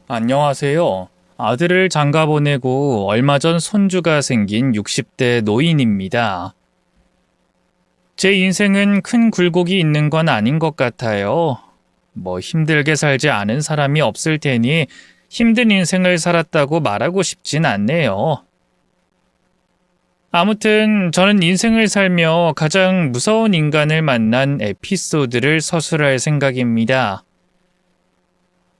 안녕하세요. 아들을 장가 보내고 얼마 전 손주가 생긴 60대 노인입니다. 제 인생은 큰 굴곡이 있는 건 아닌 것 같아요. 힘들게 살지 않은 사람이 없을 테니 힘든 인생을 살았다고 말하고 싶진 않네요. 아무튼 저는 인생을 살며 가장 무서운 인간을 만난 에피소드를 서술할 생각입니다.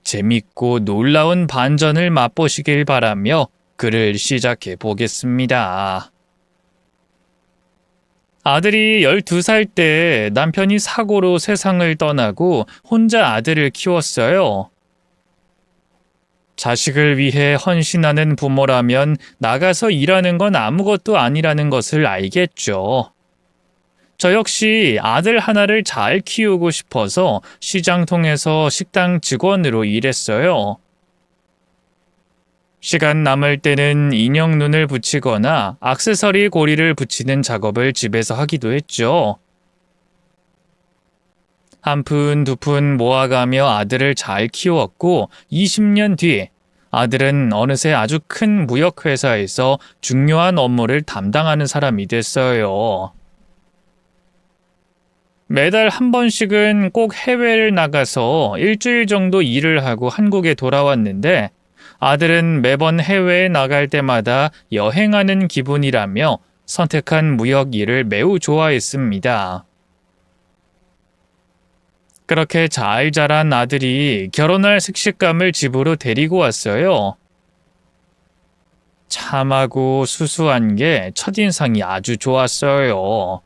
재밌고 놀라운 반전을 맛보시길 바라며 글을 시작해 보겠습니다. 아들이 12살 때 남편이 사고로 세상을 떠나고 혼자 아들을 키웠어요. 자식을 위해 헌신하는 부모라면 나가서 일하는 건 아무것도 아니라는 것을 알겠죠. 저 역시 아들 하나를 잘 키우고 싶어서 시장통에서 식당 직원으로 일했어요. 시간 남을 때는 인형 눈을 붙이거나 액세서리 고리를 붙이는 작업을 집에서 하기도 했죠. 한 푼 두 푼 모아가며 아들을 잘 키웠고 20년 뒤 아들은 어느새 아주 큰 무역회사에서 중요한 업무를 담당하는 사람이 됐어요. 매달 한 번씩은 꼭 해외를 나가서 일주일 정도 일을 하고 한국에 돌아왔는데 아들은 매번 해외에 나갈 때마다 여행하는 기분이라며 선택한 무역 일을 매우 좋아했습니다. 그렇게 잘 자란 아들이 결혼할 색식감을 집으로 데리고 왔어요. 참하고 수수한 게 첫인상이 아주 좋았어요.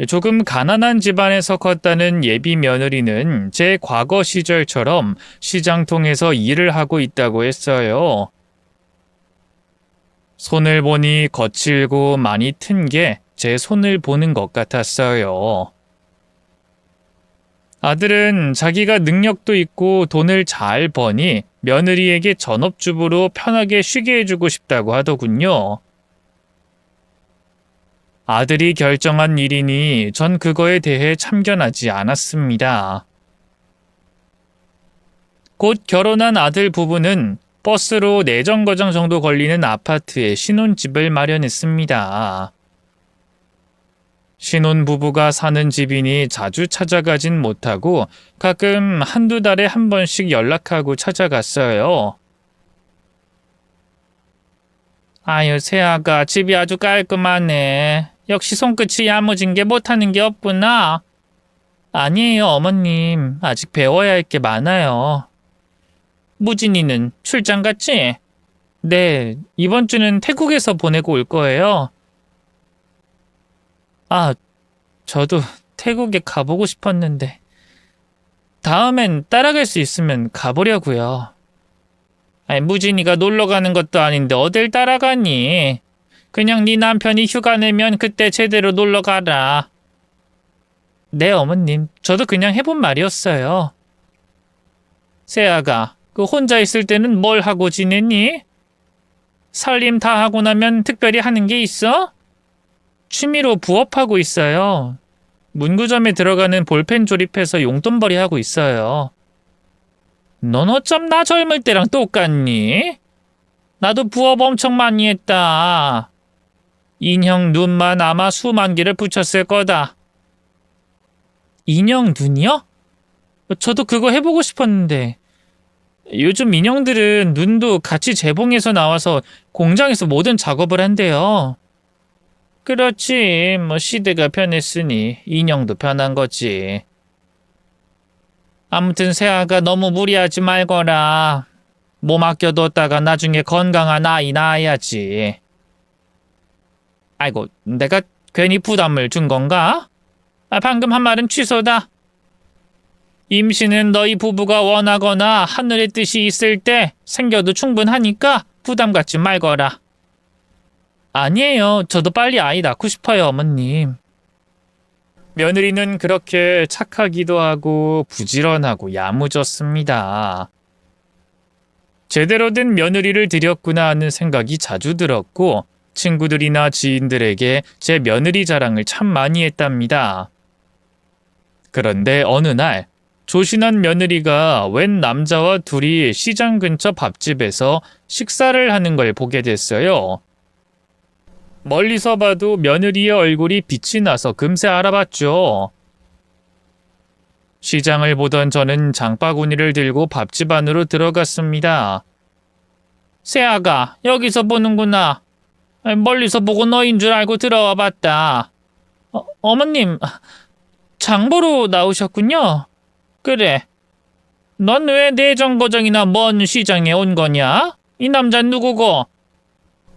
조금 가난한 집안에서 컸다는 예비 며느리는 제 과거 시절처럼 시장통에서 일을 하고 있다고 했어요. 손을 보니 거칠고 많이 튼 게 제 손을 보는 것 같았어요. 아들은 자기가 능력도 있고 돈을 잘 버니 며느리에게 전업주부로 편하게 쉬게 해주고 싶다고 하더군요. 아들이 결정한 일이니 전 그거에 대해 참견하지 않았습니다. 곧 결혼한 아들 부부는 버스로 4정거장 정도 걸리는 아파트에 신혼집을 마련했습니다. 신혼부부가 사는 집이니 자주 찾아가진 못하고 가끔 한두 달에 한 번씩 연락하고 찾아갔어요. 아유, 새아가 집이 아주 깔끔하네. 역시 손끝이 야무진 게 못하는 게 없구나. 아니에요, 어머님. 아직 배워야 할 게 많아요. 무진이는 출장 갔지? 네, 이번 주는 태국에서 보내고 올 거예요. 아, 저도 태국에 가보고 싶었는데. 다음엔 따라갈 수 있으면 가보려고요. 아니, 무진이가 놀러 가는 것도 아닌데 어딜 따라가니? 그냥 네 남편이 휴가 내면 그때 제대로 놀러 가라. 네, 어머님. 저도 그냥 해본 말이었어요. 세아가, 그 혼자 있을 때는 뭘 하고 지내니? 살림 다 하고 나면 특별히 하는 게 있어? 취미로 부업하고 있어요. 문구점에 들어가는 볼펜 조립해서 용돈벌이 하고 있어요. 넌 어쩜 나 젊을 때랑 똑같니? 나도 부업 엄청 많이 했다. 인형 눈만 아마 수만 개를 붙였을 거다. 인형 눈이요? 저도 그거 해보고 싶었는데. 요즘 인형들은 눈도 같이 재봉해서 나와서 공장에서 모든 작업을 한대요. 그렇지, 시대가 변했으니 인형도 변한 거지. 아무튼 세아가 너무 무리하지 말거라. 몸 아껴뒀다가 나중에 건강한 아이 낳아야지. 아이고, 내가 괜히 부담을 준 건가? 방금 한 말은 취소다. 임신은 너희 부부가 원하거나 하늘의 뜻이 있을 때 생겨도 충분하니까 부담 갖지 말거라. 아니에요. 저도 빨리 아이 낳고 싶어요, 어머님. 며느리는 그렇게 착하기도 하고 부지런하고 야무졌습니다. 제대로 된 며느리를 들였구나 하는 생각이 자주 들었고 친구들이나 지인들에게 제 며느리 자랑을 참 많이 했답니다. 그런데 어느 날 조신한 며느리가 웬 남자와 둘이 시장 근처 밥집에서 식사를 하는 걸 보게 됐어요. 멀리서 봐도 며느리의 얼굴이 빛이 나서 금세 알아봤죠. 시장을 보던 저는 장바구니를 들고 밥집 안으로 들어갔습니다. 새아가 여기서 보는구나. 멀리서 보고 너인 줄 알고 들어와 봤다. 어머님, 장보러 나오셨군요. 그래. 넌 왜 내정거정이나 먼 시장에 온 거냐? 이 남자는 누구고?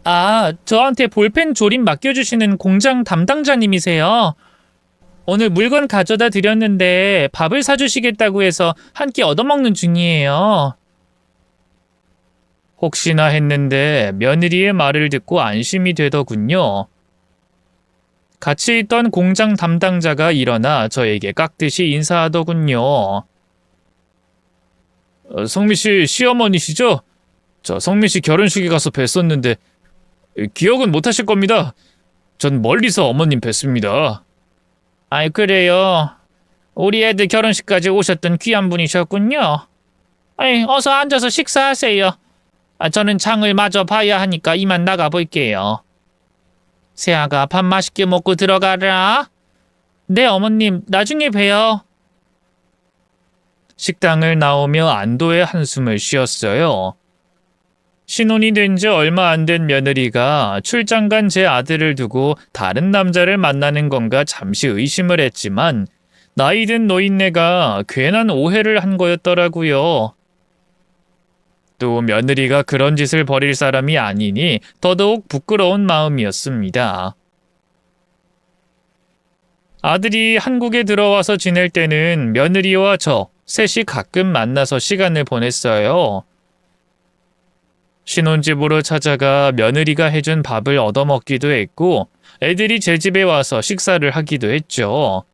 아, 저한테 볼펜 조립 맡겨주시는 공장 담당자님이세요. 오늘 물건 가져다 드렸는데 밥을 사주시겠다고 해서 한 끼 얻어먹는 중이에요. 혹시나 했는데 며느리의 말을 듣고 안심이 되더군요. 같이 있던 공장 담당자가 일어나 저에게 깍듯이 인사하더군요. 성미 씨 시어머니시죠? 저 성미 씨 결혼식에 가서 뵀었는데 기억은 못 하실 겁니다. 전 멀리서 어머님 뵀습니다. 아이 그래요. 우리 애들 결혼식까지 오셨던 귀한 분이셨군요. 아이 어서 앉아서 식사하세요. 저는 장을 마저 봐야 하니까 이만 나가볼게요. 새아가 밥 맛있게 먹고 들어가라. 네 어머님 나중에 봬요. 식당을 나오며 안도의 한숨을 쉬었어요. 신혼이 된 지 얼마 안 된 며느리가 출장 간 제 아들을 두고 다른 남자를 만나는 건가 잠시 의심을 했지만 나이 든 노인네가 괜한 오해를 한 거였더라고요. 또 며느리가 그런 짓을 벌일 사람이 아니니 더더욱 부끄러운 마음이었습니다. 아들이 한국에 들어와서 지낼 때는 며느리와 저 셋이 가끔 만나서 시간을 보냈어요. 신혼집으로 찾아가 며느리가 해준 밥을 얻어먹기도 했고 애들이 제 집에 와서 식사를 하기도 했죠.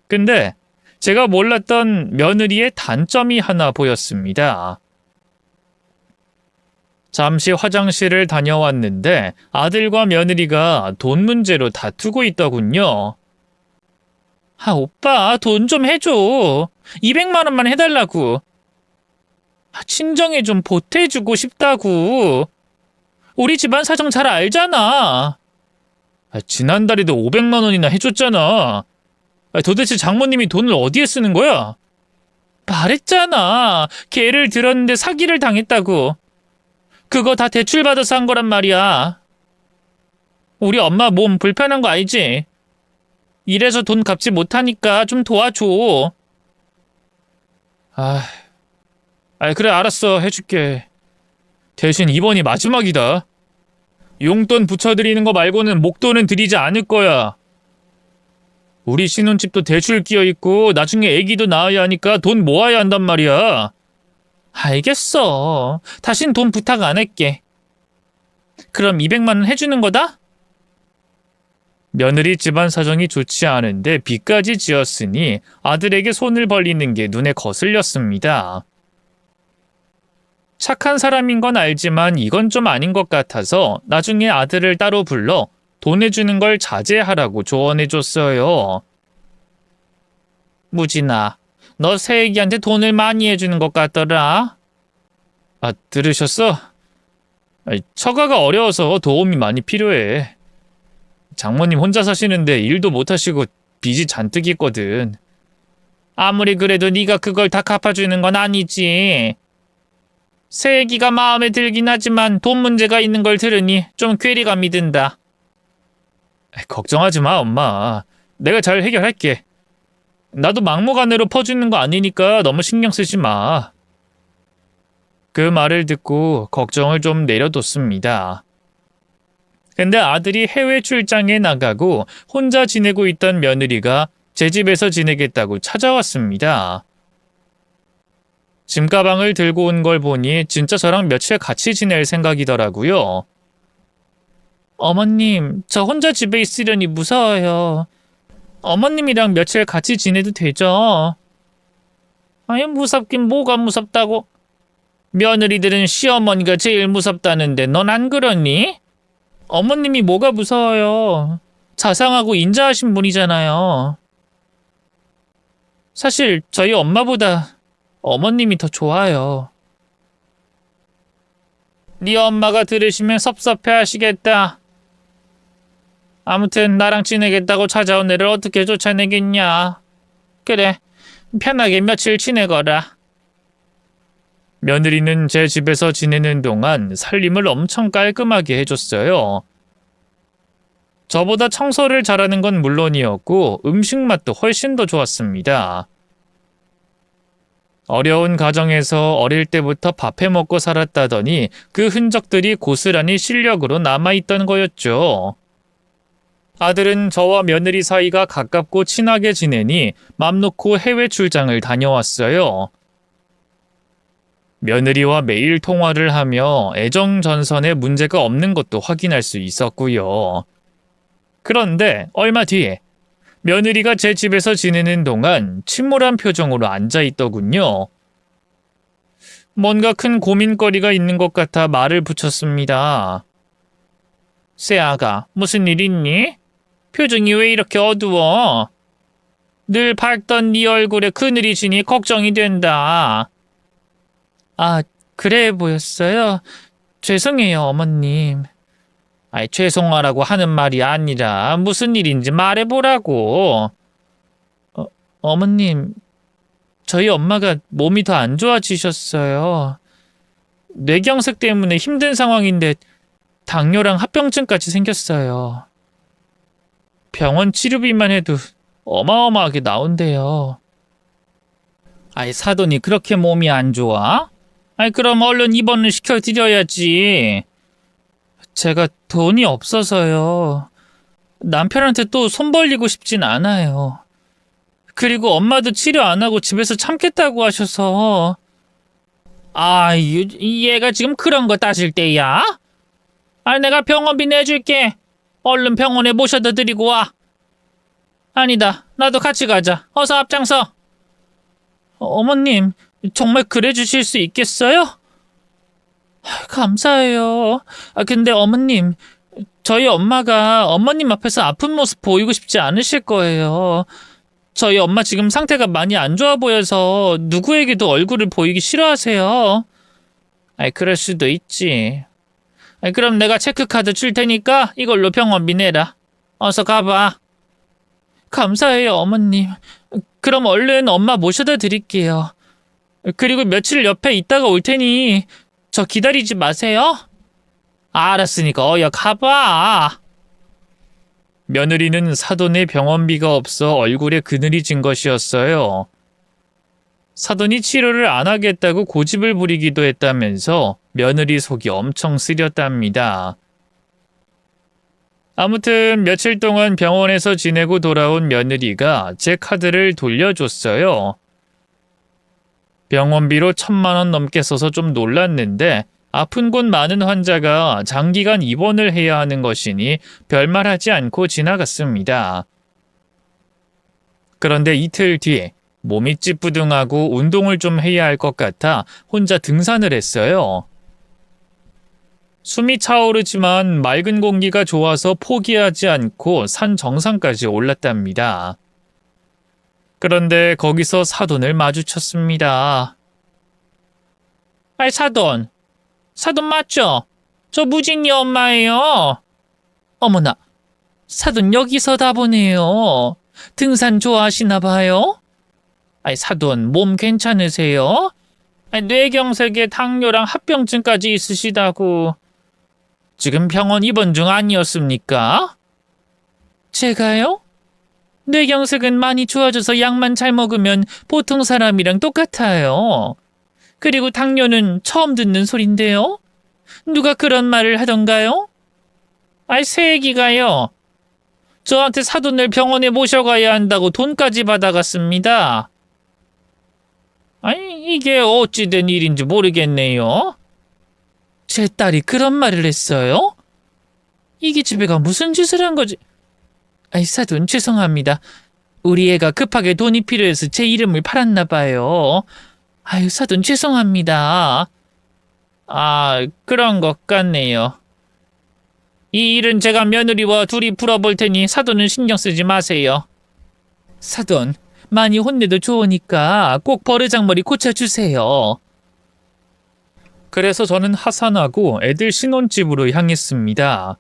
근데 제가 몰랐던 며느리의 단점이 하나 보였습니다. 잠시 화장실을 다녀왔는데 아들과 며느리가 돈 문제로 다투고 있더군요. 오빠 돈 좀 해줘. 200만 원만 해달라고. 친정에 좀 보태주고 싶다고. 우리 집안 사정 잘 알잖아. 지난달에도 500만 원이나 해줬잖아. 도대체 장모님이 돈을 어디에 쓰는 거야? 말했잖아. 걔를 들었는데 사기를 당했다고. 그거 다 대출받아서 한 거란 말이야. 우리 엄마 몸 불편한 거 알지? 이래서 돈 갚지 못하니까 좀 도와줘. 그래 알았어 해줄게. 대신 이번이 마지막이다. 용돈 붙여드리는 거 말고는 목돈은 드리지 않을 거야. 우리 신혼집도 대출 끼어있고 나중에 애기도 낳아야 하니까 돈 모아야 한단 말이야. 알겠어. 다신 돈 부탁 안 할게. 그럼 200만 원 해주는 거다? 며느리 집안 사정이 좋지 않은데 빚까지 지었으니 아들에게 손을 벌리는 게 눈에 거슬렸습니다. 착한 사람인 건 알지만 이건 좀 아닌 것 같아서 나중에 아들을 따로 불러 돈 해주는 걸 자제하라고 조언해줬어요. 무진아, 너 새애기한테 돈을 많이 해주는 것 같더라. 들으셨어? 처가가 어려워서 도움이 많이 필요해. 장모님 혼자 사시는데 일도 못 하시고 빚이 잔뜩 있거든. 아무리 그래도 네가 그걸 다 갚아주는 건 아니지. 새애기가 마음에 들긴 하지만 돈 문제가 있는 걸 들으니 좀 괴리감이 든다. 걱정하지 마, 엄마. 내가 잘 해결할게. 나도 막무가내로 퍼주는 거 아니니까 너무 신경 쓰지 마. 그 말을 듣고 걱정을 좀 내려뒀습니다. 근데 아들이 해외 출장에 나가고 혼자 지내고 있던 며느리가 제 집에서 지내겠다고 찾아왔습니다. 짐가방을 들고 온 걸 보니 진짜 저랑 며칠 같이 지낼 생각이더라고요. 어머님, 저 혼자 집에 있으려니 무서워요. 어머님이랑 며칠 같이 지내도 되죠? 무섭긴 뭐가 무섭다고. 며느리들은 시어머니가 제일 무섭다는데 넌 안 그러니? 어머님이 뭐가 무서워요. 자상하고 인자하신 분이잖아요. 사실 저희 엄마보다 어머님이 더 좋아요. 네 엄마가 들으시면 섭섭해 하시겠다. 아무튼 나랑 지내겠다고 찾아온 애를 어떻게 쫓아내겠냐. 그래, 편하게 며칠 지내거라. 며느리는 제 집에서 지내는 동안 살림을 엄청 깔끔하게 해줬어요. 저보다 청소를 잘하는 건 물론이었고 음식 맛도 훨씬 더 좋았습니다. 어려운 가정에서 어릴 때부터 밥해 먹고 살았다더니 그 흔적들이 고스란히 실력으로 남아있던 거였죠. 아들은 저와 며느리 사이가 가깝고 친하게 지내니 맘 놓고 해외 출장을 다녀왔어요. 며느리와 매일 통화를 하며 애정 전선에 문제가 없는 것도 확인할 수 있었고요. 그런데 얼마 뒤에 며느리가 제 집에서 지내는 동안 침울한 표정으로 앉아있더군요. 뭔가 큰 고민거리가 있는 것 같아 말을 붙였습니다. 새아가 무슨 일 있니? 표정이 왜 이렇게 어두워? 늘 밝던 네 얼굴에 그늘이 지니 걱정이 된다. 아, 그래 보였어요? 죄송해요, 어머님. 죄송하라고 하는 말이 아니라 무슨 일인지 말해보라고. 어머님, 저희 엄마가 몸이 더 안 좋아지셨어요. 뇌경색 때문에 힘든 상황인데 당뇨랑 합병증까지 생겼어요. 병원 치료비만 해도 어마어마하게 나온대요. 사돈이 그렇게 몸이 안 좋아? 그럼 얼른 입원을 시켜드려야지. 제가 돈이 없어서요. 남편한테 또 손 벌리고 싶진 않아요. 그리고 엄마도 치료 안 하고 집에서 참겠다고 하셔서. 얘가 지금 그런 거 따질 때야? 내가 병원비 내줄게. 얼른 병원에 모셔다 드리고 와. 아니다, 나도 같이 가자. 어서 앞장서. 어머님, 정말 그래 주실 수 있겠어요? 감사해요. 근데 어머님, 저희 엄마가 어머님 앞에서 아픈 모습 보이고 싶지 않으실 거예요. 저희 엄마 지금 상태가 많이 안 좋아 보여서 누구에게도 얼굴을 보이기 싫어하세요. 그럴 수도 있지. 그럼 내가 체크카드 줄 테니까 이걸로 병원비 내라. 어서 가봐. 감사해요, 어머님. 그럼 얼른 엄마 모셔다 드릴게요. 그리고 며칠 옆에 있다가 올 테니 저 기다리지 마세요. 알았으니까 어여 가봐. 며느리는 사돈의 병원비가 없어 얼굴에 그늘이 진 것이었어요. 사돈이 치료를 안 하겠다고 고집을 부리기도 했다면서 며느리 속이 엄청 쓰렸답니다. 아무튼 며칠 동안 병원에서 지내고 돌아온 며느리가 제 카드를 돌려줬어요. 병원비로 1,000만 원 넘게 써서 좀 놀랐는데 아픈 곳 많은 환자가 장기간 입원을 해야 하는 것이니 별말하지 않고 지나갔습니다. 그런데 이틀 뒤에 몸이 찌뿌둥하고 운동을 좀 해야 할 것 같아 혼자 등산을 했어요. 숨이 차오르지만 맑은 공기가 좋아서 포기하지 않고 산 정상까지 올랐답니다. 그런데 거기서 사돈을 마주쳤습니다. 사돈. 사돈 맞죠? 저 무진이 엄마예요. 어머나, 사돈 여기서다 보네요. 등산 좋아하시나 봐요? 사돈 몸 괜찮으세요? 뇌경색에 당뇨랑 합병증까지 있으시다고. 지금 병원 입원 중 아니었습니까? 제가요? 뇌경색은 많이 좋아져서 약만 잘 먹으면 보통 사람이랑 똑같아요. 그리고 당뇨는 처음 듣는 소린데요. 누가 그런 말을 하던가요? 새애기가요. 저한테 사돈을 병원에 모셔가야 한다고 돈까지 받아갔습니다. 이게 어찌 된 일인지 모르겠네요. 제 딸이 그런 말을 했어요? 이게 집애가 무슨 짓을 한 거지? 사돈 죄송합니다. 우리 애가 급하게 돈이 필요해서 제 이름을 팔았나 봐요. 사돈 죄송합니다. 그런 것 같네요. 이 일은 제가 며느리와 둘이 풀어볼 테니 사돈은 신경 쓰지 마세요. 사돈, 많이 혼내도 좋으니까 꼭 버르장머리 고쳐주세요. 그래서 저는 하산하고 애들 신혼집으로 향했습니다.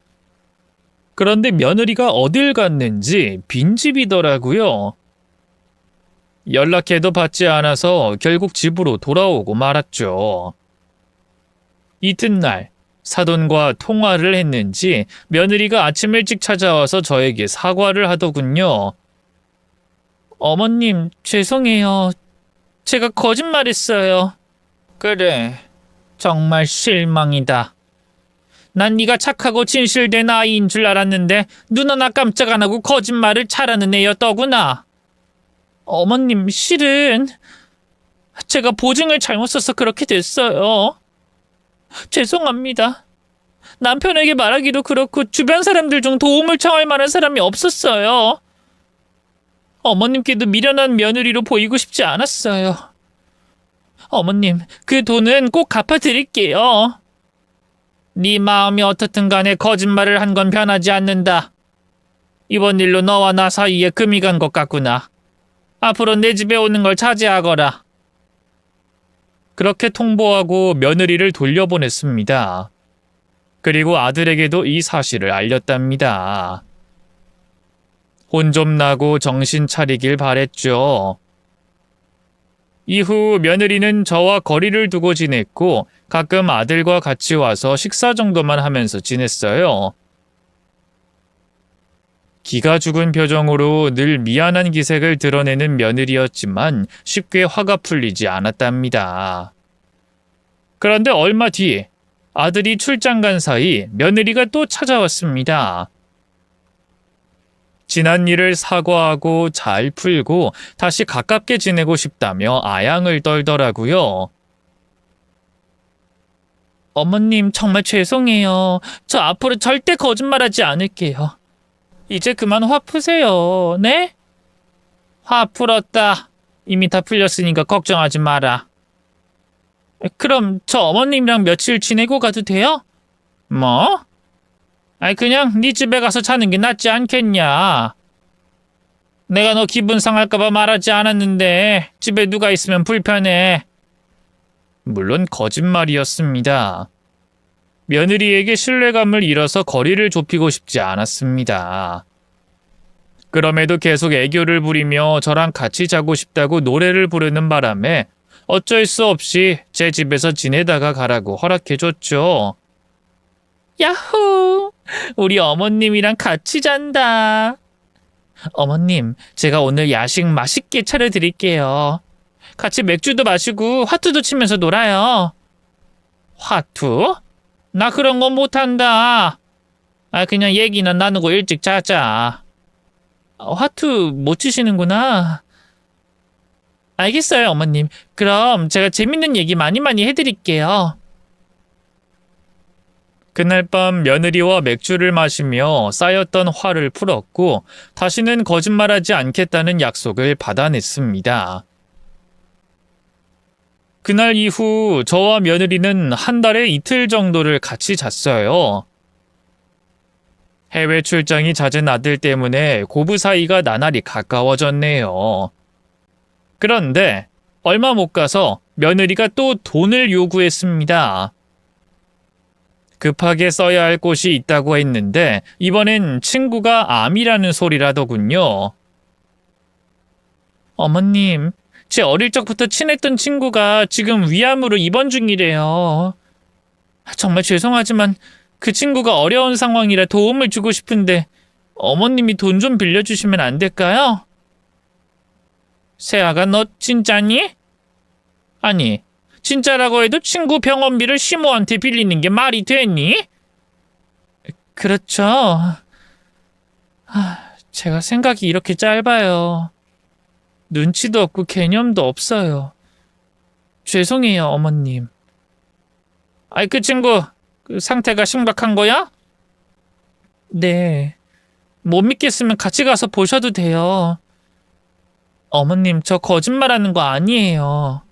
그런데 며느리가 어딜 갔는지 빈집이더라고요. 연락해도 받지 않아서 결국 집으로 돌아오고 말았죠. 이튿날 사돈과 통화를 했는지 며느리가 아침 일찍 찾아와서 저에게 사과를 하더군요. 어머님, 죄송해요. 제가 거짓말했어요. 그래, 정말 실망이다. 난 네가 착하고 진실된 아이인 줄 알았는데 눈 하나 깜짝 안 하고 거짓말을 잘하는 애였더구나. 어머님, 실은 제가 보증을 잘못 써서 그렇게 됐어요. 죄송합니다. 남편에게 말하기도 그렇고 주변 사람들 중 도움을 청할 만한 사람이 없었어요. 어머님께도 미련한 며느리로 보이고 싶지 않았어요. 어머님, 그 돈은 꼭 갚아드릴게요. 네 마음이 어떻든 간에 거짓말을 한 건 변하지 않는다. 이번 일로 너와 나 사이에 금이 간 것 같구나. 앞으로 내 집에 오는 걸 자제하거라. 그렇게 통보하고 며느리를 돌려보냈습니다. 그리고 아들에게도 이 사실을 알렸답니다. 혼 좀 나고 정신 차리길 바랬죠. 이후 며느리는 저와 거리를 두고 지냈고 가끔 아들과 같이 와서 식사 정도만 하면서 지냈어요. 기가 죽은 표정으로 늘 미안한 기색을 드러내는 며느리였지만 쉽게 화가 풀리지 않았답니다. 그런데 얼마 뒤 아들이 출장 간 사이 며느리가 또 찾아왔습니다. 지난 일을 사과하고 잘 풀고 다시 가깝게 지내고 싶다며 아양을 떨더라고요. 어머님, 정말 죄송해요. 저 앞으로 절대 거짓말하지 않을게요. 이제 그만 화 푸세요. 네? 화 풀었다. 이미 다 풀렸으니까 걱정하지 마라. 그럼 저 어머님이랑 며칠 지내고 가도 돼요? 뭐? 그냥 네 집에 가서 자는 게 낫지 않겠냐. 내가 너 기분 상할까봐 말하지 않았는데 집에 누가 있으면 불편해. 물론 거짓말이었습니다. 며느리에게 신뢰감을 잃어서 거리를 좁히고 싶지 않았습니다. 그럼에도 계속 애교를 부리며 저랑 같이 자고 싶다고 노래를 부르는 바람에 어쩔 수 없이 제 집에서 지내다가 가라고 허락해줬죠. 야호! 우리 어머님이랑 같이 잔다. 어머님, 제가 오늘 야식 맛있게 차려드릴게요. 같이 맥주도 마시고 화투도 치면서 놀아요. 화투? 나 그런 거 못한다. 그냥 얘기나 나누고 일찍 자자. 화투 못 치시는구나. 알겠어요, 어머님. 그럼 제가 재밌는 얘기 많이 해드릴게요. 그날 밤 며느리와 맥주를 마시며 쌓였던 화를 풀었고 다시는 거짓말하지 않겠다는 약속을 받아냈습니다. 그날 이후 저와 며느리는 한 달에 이틀 정도를 같이 잤어요. 해외 출장이 잦은 아들 때문에 고부 사이가 나날이 가까워졌네요. 그런데 얼마 못 가서 며느리가 또 돈을 요구했습니다. 급하게 써야 할 곳이 있다고 했는데 이번엔 친구가 암이라는 소리라더군요. 어머님, 제 어릴 적부터 친했던 친구가 지금 위암으로 입원 중이래요. 정말 죄송하지만 그 친구가 어려운 상황이라 도움을 주고 싶은데 어머님이 돈 좀 빌려주시면 안 될까요? 세아가 너 진짜니? 아니, 진짜라고 해도 친구 병원비를 시모한테 빌리는 게 말이 되니? 그렇죠. 제가 생각이 이렇게 짧아요. 눈치도 없고 개념도 없어요. 죄송해요, 어머님. 그 친구 그 상태가 심각한 거야? 네. 못 믿겠으면 같이 가서 보셔도 돼요. 어머님, 저 거짓말하는 거 아니에요.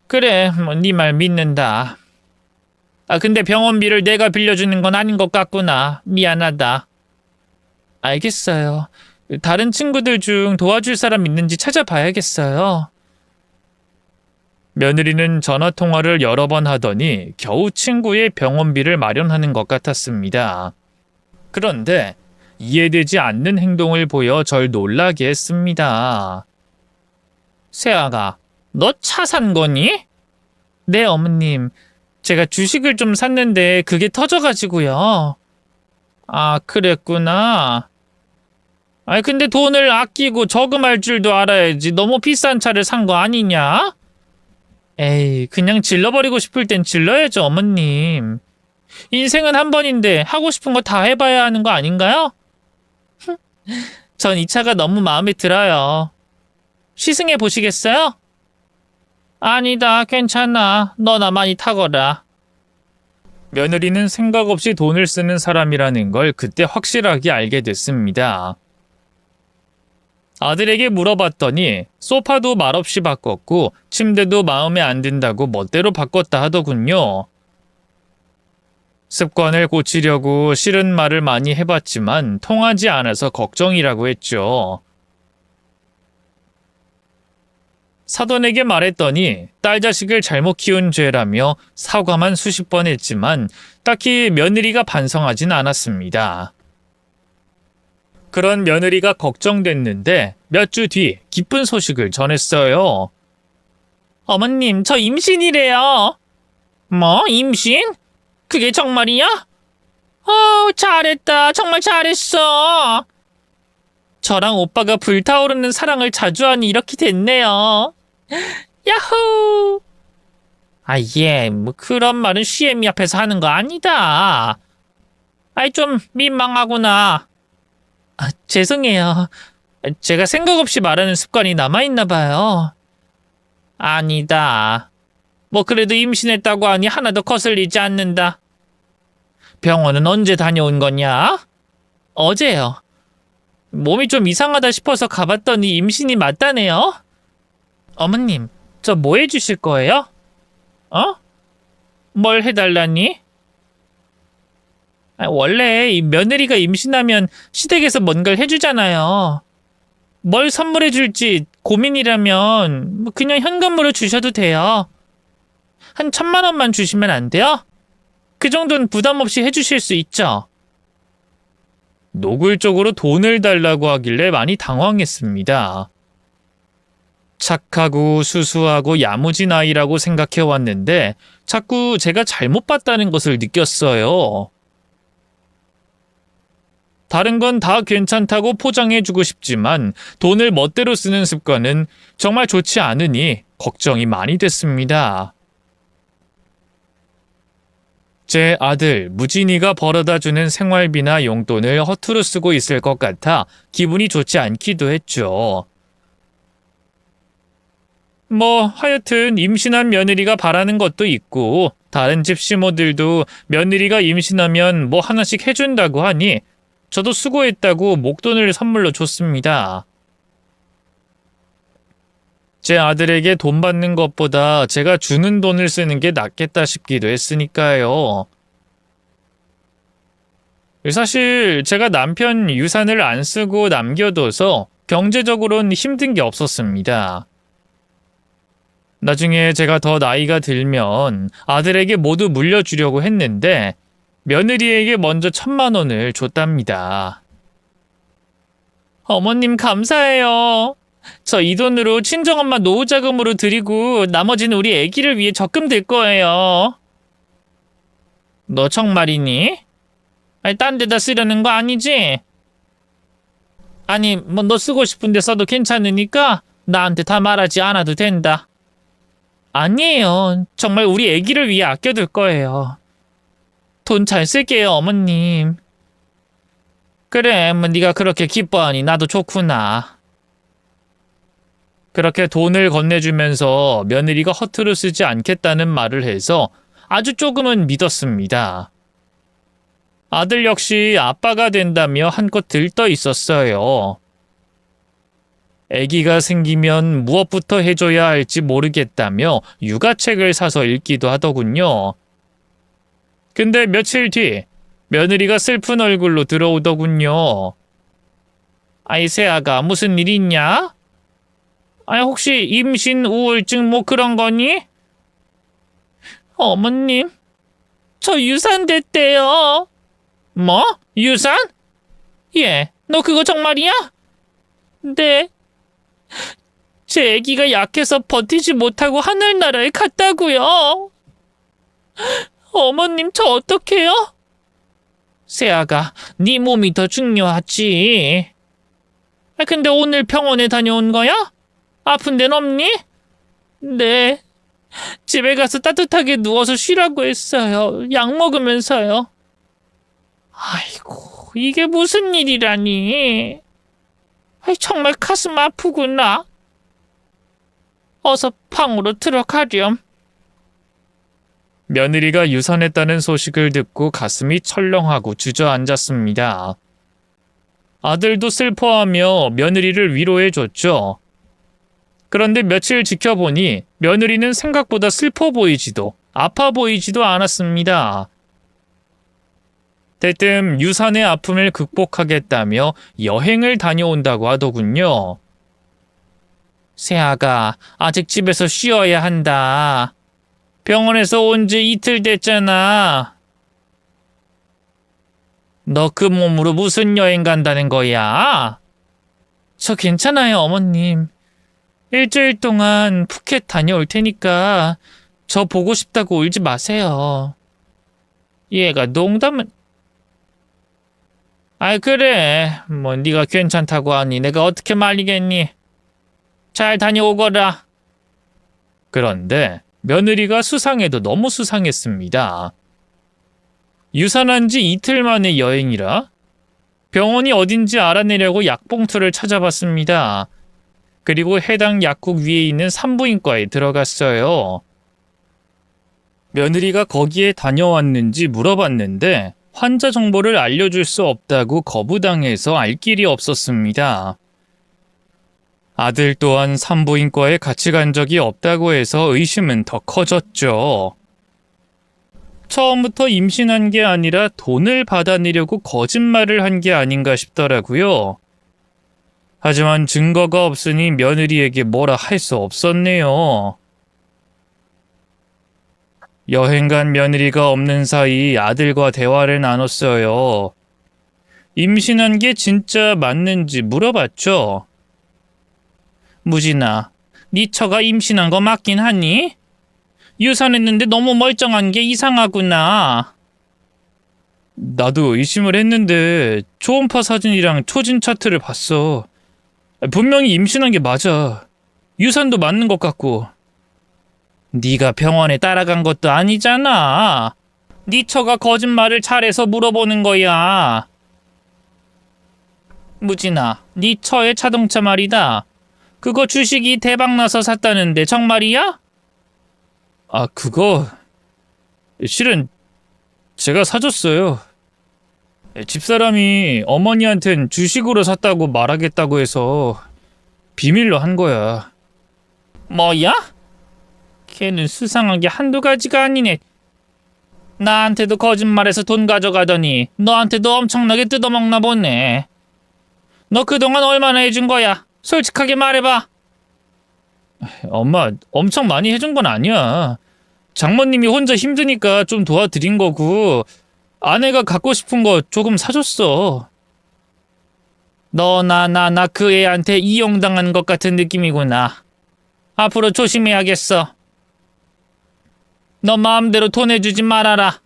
그래, 네 말 믿는다. 근데 병원비를 내가 빌려주는 건 아닌 것 같구나. 미안하다. 알겠어요. 다른 친구들 중 도와줄 사람 있는지 찾아봐야겠어요. 며느리는 전화통화를 여러 번 하더니 겨우 친구의 병원비를 마련하는 것 같았습니다. 그런데 이해되지 않는 행동을 보여 절 놀라게 했습니다. 세아가, 너 차 산 거니? 네, 어머님. 제가 주식을 좀 샀는데 그게 터져가지고요. 아, 그랬구나. 아니, 근데 돈을 아끼고 저금할 줄도 알아야지. 너무 비싼 차를 산 거 아니냐? 에이, 그냥 질러버리고 싶을 땐 질러야죠, 어머님. 인생은 한 번인데 하고 싶은 거 다 해봐야 하는 거 아닌가요? 전 이 차가 너무 마음에 들어요. 시승해 보시겠어요? 아니다, 괜찮아. 너나 많이 타거라. 며느리는 생각 없이 돈을 쓰는 사람이라는 걸 그때 확실하게 알게 됐습니다. 아들에게 물어봤더니 소파도 말없이 바꿨고 침대도 마음에 안 든다고 멋대로 바꿨다 하더군요. 습관을 고치려고 싫은 말을 많이 해봤지만 통하지 않아서 걱정이라고 했죠. 사돈에게 말했더니 딸 자식을 잘못 키운 죄라며 사과만 수십 번 했지만 딱히 며느리가 반성하진 않았습니다. 그런 며느리가 걱정됐는데 몇 주 뒤 기쁜 소식을 전했어요. 어머님, 저 임신이래요. 뭐, 임신? 그게 정말이야? 잘했다. 정말 잘했어. 저랑 오빠가 불타오르는 사랑을 자주 하니 이렇게 됐네요. 야호! 뭐 그런 말은 시애미 앞에서 하는 거 아니다. 좀 민망하구나. 죄송해요. 제가 생각 없이 말하는 습관이 남아있나 봐요. 아니다. 뭐 그래도 임신했다고 하니 하나도 거슬리지 않는다. 병원은 언제 다녀온 거냐? 어제요. 몸이 좀 이상하다 싶어서 가봤더니 임신이 맞다네요. 어머님, 저 뭐 해주실 거예요? 뭘 해달라니? 원래 이 며느리가 임신하면 시댁에서 뭔가를 해주잖아요. 뭘 선물해줄지 고민이라면 뭐 그냥 현금으로 주셔도 돼요. 한 1,000만 원만 주시면 안 돼요? 그 정도는 부담 없이 해주실 수 있죠. 노골적으로 돈을 달라고 하길래 많이 당황했습니다. 착하고 수수하고 야무진 아이라고 생각해왔는데 자꾸 제가 잘못 봤다는 것을 느꼈어요. 다른 건 다 괜찮다고 포장해주고 싶지만 돈을 멋대로 쓰는 습관은 정말 좋지 않으니 걱정이 많이 됐습니다. 제 아들 무진이가 벌어다주는 생활비나 용돈을 허투루 쓰고 있을 것 같아 기분이 좋지 않기도 했죠. 뭐 하여튼 임신한 며느리가 바라는 것도 있고 다른 집 시모들도 며느리가 임신하면 뭐 하나씩 해준다고 하니 저도 수고했다고 목돈을 선물로 줬습니다. 제 아들에게 돈 받는 것보다 제가 주는 돈을 쓰는 게 낫겠다 싶기도 했으니까요. 사실 제가 남편 유산을 안 쓰고 남겨둬서 경제적으로는 힘든 게 없었습니다. 나중에 제가 더 나이가 들면 아들에게 모두 물려주려고 했는데 며느리에게 먼저 1,000만 원을 줬답니다. 어머님 감사해요. 저 이 돈으로 친정엄마 노후자금으로 드리고 나머지는 우리 애기를 위해 적금 들 거예요. 너 정말이니? 딴 데다 쓰려는 거 아니지? 아니, 뭐 너 쓰고 싶은데 써도 괜찮으니까 나한테 다 말하지 않아도 된다. 아니에요. 정말 우리 애기를 위해 아껴둘 거예요. 돈 잘 쓸게요, 어머님. 그래, 뭐 네가 그렇게 기뻐하니 나도 좋구나. 그렇게 돈을 건네주면서 며느리가 허투루 쓰지 않겠다는 말을 해서 아주 조금은 믿었습니다. 아들 역시 아빠가 된다며 한껏 들떠 있었어요. 아기가 생기면 무엇부터 해줘야 할지 모르겠다며 육아책을 사서 읽기도 하더군요. 근데 며칠 뒤 며느리가 슬픈 얼굴로 들어오더군요. 아이, 세아가 무슨 일 있냐? 아이, 혹시 임신 우울증 뭐 그런 거니? 어머님, 저 유산됐대요. 뭐? 유산? 예, 너 그거 정말이야? 네. 제 아기가 약해서 버티지 못하고 하늘나라에 갔다고요. 어머님, 저 어떡해요? 세아가, 네 몸이 더 중요하지. 근데 오늘 병원에 다녀온 거야? 아픈 데는 없니? 네. 집에 가서 따뜻하게 누워서 쉬라고 했어요. 약 먹으면서요. 아이고, 이게 무슨 일이라니. 정말 가슴 아프구나. 어서 방으로 들어가렴. 며느리가 유산했다는 소식을 듣고 가슴이 철렁하고 주저앉았습니다. 아들도 슬퍼하며 며느리를 위로해줬죠. 그런데 며칠 지켜보니 며느리는 생각보다 슬퍼 보이지도 아파 보이지도 않았습니다. 대뜸 유산의 아픔을 극복하겠다며 여행을 다녀온다고 하더군요. 세아가 아직 집에서 쉬어야 한다. 병원에서 온 지 이틀 됐잖아. 너 그 몸으로 무슨 여행 간다는 거야? 저 괜찮아요, 어머님. 일주일 동안 푸켓 다녀올 테니까 저 보고 싶다고 울지 마세요. 얘가 농담은... 아이, 그래. 뭐 네가 괜찮다고 하니 내가 어떻게 말리겠니? 잘 다녀오거라. 그런데 며느리가 수상해도 너무 수상했습니다. 유산한 지 이틀 만의 여행이라 병원이 어딘지 알아내려고 약봉투를 찾아봤습니다. 그리고 해당 약국 위에 있는 산부인과에 들어갔어요. 며느리가 거기에 다녀왔는지 물어봤는데 환자 정보를 알려줄 수 없다고 거부당해서 알 길이 없었습니다. 아들 또한 산부인과에 같이 간 적이 없다고 해서 의심은 더 커졌죠. 처음부터 임신한 게 아니라 돈을 받아내려고 거짓말을 한 게 아닌가 싶더라고요. 하지만 증거가 없으니 며느리에게 뭐라 할 수 없었네요. 여행 간 며느리가 없는 사이 아들과 대화를 나눴어요. 임신한 게 진짜 맞는지 물어봤죠. 무진아, 네 처가 임신한 거 맞긴 하니? 유산했는데 너무 멀쩡한 게 이상하구나. 나도 의심을 했는데 초음파 사진이랑 초진 차트를 봤어. 분명히 임신한 게 맞아. 유산도 맞는 것 같고. 네가 병원에 따라간 것도 아니잖아. 네 처가 거짓말을 잘해서 물어보는 거야. 무진아, 네 처의 자동차 말이다. 그거 주식이 대박나서 샀다는데 정말이야? 아, 그거 실은 제가 사줬어요. 집사람이 어머니한텐 주식으로 샀다고 말하겠다고 해서 비밀로 한 거야. 뭐야? 걔는 수상한 게 한두 가지가 아니네. 나한테도 거짓말해서 돈 가져가더니 너한테도 엄청나게 뜯어먹나 보네. 너 그동안 얼마나 해준 거야? 솔직하게 말해봐. 엄마, 엄청 많이 해준 건 아니야. 장모님이 혼자 힘드니까 좀 도와드린 거고 아내가 갖고 싶은 거 조금 사줬어. 너나 나나 그 애한테 이용당한 것 같은 느낌이구나. 앞으로 조심해야겠어. 너 마음대로 돈 해주지 말아라.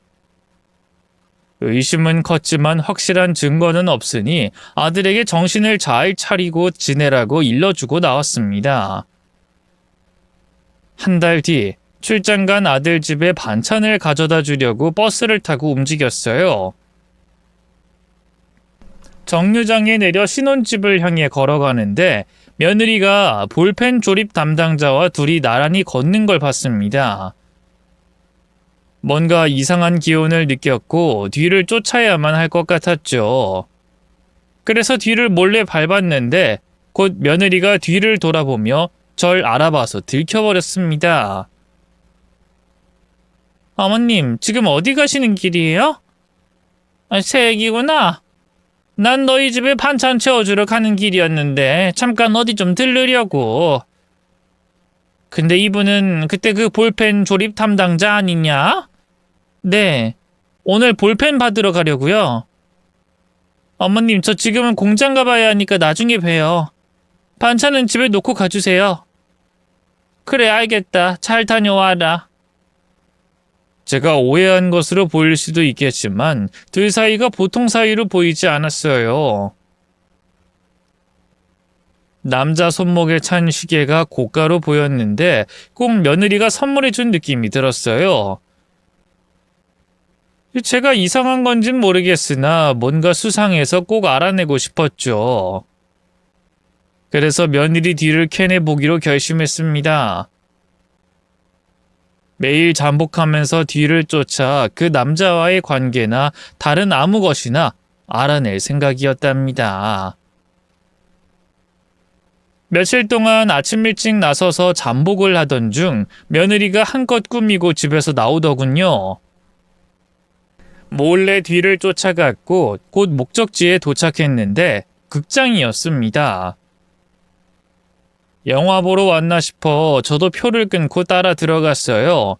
의심은 컸지만 확실한 증거는 없으니 아들에게 정신을 잘 차리고 지내라고 일러주고 나왔습니다. 한 달 뒤 출장 간 아들 집에 반찬을 가져다 주려고 버스를 타고 움직였어요. 정류장에 내려 신혼집을 향해 걸어가는데 며느리가 볼펜 조립 담당자와 둘이 나란히 걷는 걸 봤습니다. 뭔가 이상한 기운을 느꼈고 뒤를 쫓아야만 할 것 같았죠. 그래서 뒤를 몰래 밟았는데 곧 며느리가 뒤를 돌아보며 절 알아봐서 들켜버렸습니다. 어머님, 지금 어디 가시는 길이에요? 새애기구나. 난 너희 집에 반찬 채워주러 가는 길이었는데 잠깐 어디 좀 들르려고. 근데 이분은 그때 그 볼펜 조립 담당자 아니냐? 네, 오늘 볼펜 받으러 가려고요. 어머님, 저 지금은 공장 가봐야 하니까 나중에 봬요. 반찬은 집에 놓고 가주세요. 그래, 알겠다. 잘 다녀와라. 제가 오해한 것으로 보일 수도 있겠지만 둘 사이가 보통 사이로 보이지 않았어요. 남자 손목에 찬 시계가 고가로 보였는데 꼭 며느리가 선물해준 느낌이 들었어요. 제가 이상한 건진 모르겠으나 뭔가 수상해서 꼭 알아내고 싶었죠. 그래서 며느리 뒤를 캐내보기로 결심했습니다. 매일 잠복하면서 뒤를 쫓아 그 남자와의 관계나 다른 아무 것이나 알아낼 생각이었답니다. 며칠 동안 아침 일찍 나서서 잠복을 하던 중 며느리가 한껏 꾸미고 집에서 나오더군요. 몰래 뒤를 쫓아갔고 곧 목적지에 도착했는데 극장이었습니다. 영화 보러 왔나 싶어 저도 표를 끊고 따라 들어갔어요.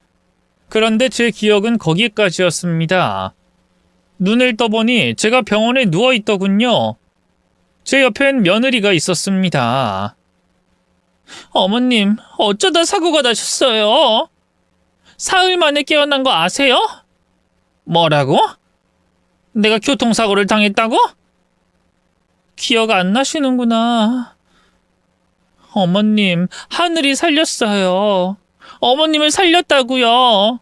그런데 제 기억은 거기까지였습니다. 눈을 떠보니 제가 병원에 누워있더군요. 제 옆엔 며느리가 있었습니다. 어머님, 어쩌다 사고가 나셨어요? 사흘 만에 깨어난 거 아세요? 뭐라고? 내가 교통사고를 당했다고? 기억 안 나시는구나. 어머님, 하늘이 살렸어요. 어머님을 살렸다고요.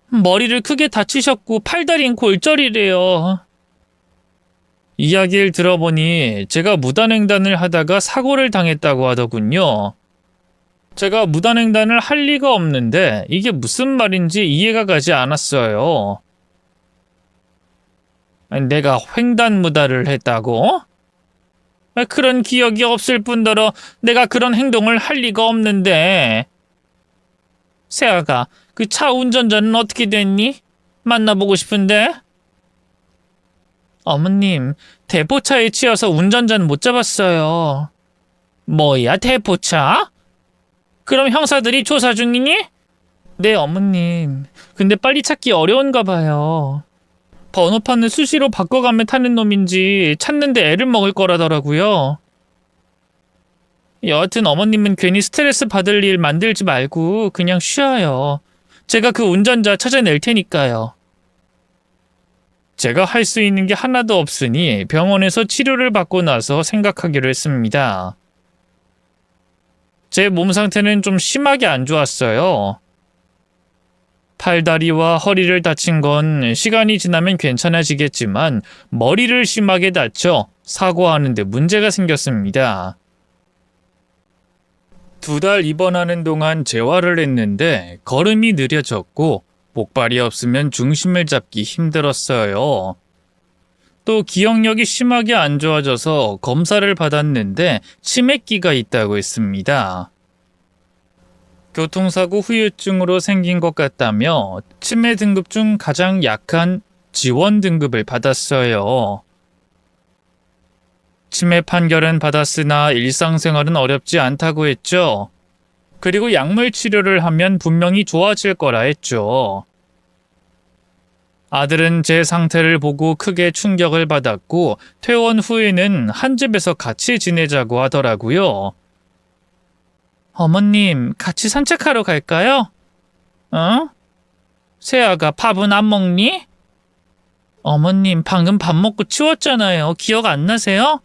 머리를 크게 다치셨고 팔다리는 골절이래요. 이야기를 들어보니 제가 무단횡단을 하다가 사고를 당했다고 하더군요. 제가 무단횡단을 할 리가 없는데 이게 무슨 말인지 이해가 가지 않았어요. 내가 횡단무단을 했다고? 그런 기억이 없을 뿐더러 내가 그런 행동을 할 리가 없는데. 세아가, 그 차 운전자는 어떻게 됐니? 만나보고 싶은데. 어머님, 대포차에 치여서 운전자는 못 잡았어요. 뭐야, 대포차? 그럼 형사들이 조사 중이니? 네, 어머님. 근데 빨리 찾기 어려운가 봐요. 번호판을 수시로 바꿔가며 타는 놈인지 찾는데 애를 먹을 거라더라고요. 여하튼 어머님은 괜히 스트레스 받을 일 만들지 말고 그냥 쉬어요. 제가 그 운전자 찾아낼 테니까요. 제가 할 수 있는 게 하나도 없으니 병원에서 치료를 받고 나서 생각하기로 했습니다. 제 몸 상태는 좀 심하게 안 좋았어요. 팔다리와 허리를 다친 건 시간이 지나면 괜찮아지겠지만 머리를 심하게 다쳐 사고하는데 문제가 생겼습니다. 2달 입원하는 동안 재활을 했는데 걸음이 느려졌고 목발이 없으면 중심을 잡기 힘들었어요. 또 기억력이 심하게 안 좋아져서 검사를 받았는데 치매기가 있다고 했습니다. 교통사고 후유증으로 생긴 것 같다며 치매 등급 중 가장 약한 지원 등급을 받았어요. 치매 판결은 받았으나 일상생활은 어렵지 않다고 했죠. 그리고 약물 치료를 하면 분명히 좋아질 거라 했죠. 아들은 제 상태를 보고 크게 충격을 받았고 퇴원 후에는 한 집에서 같이 지내자고 하더라고요. 어머님, 같이 산책하러 갈까요? 어? 세아가 밥은 안 먹니? 어머님, 방금 밥 먹고 치웠잖아요. 기억 안 나세요?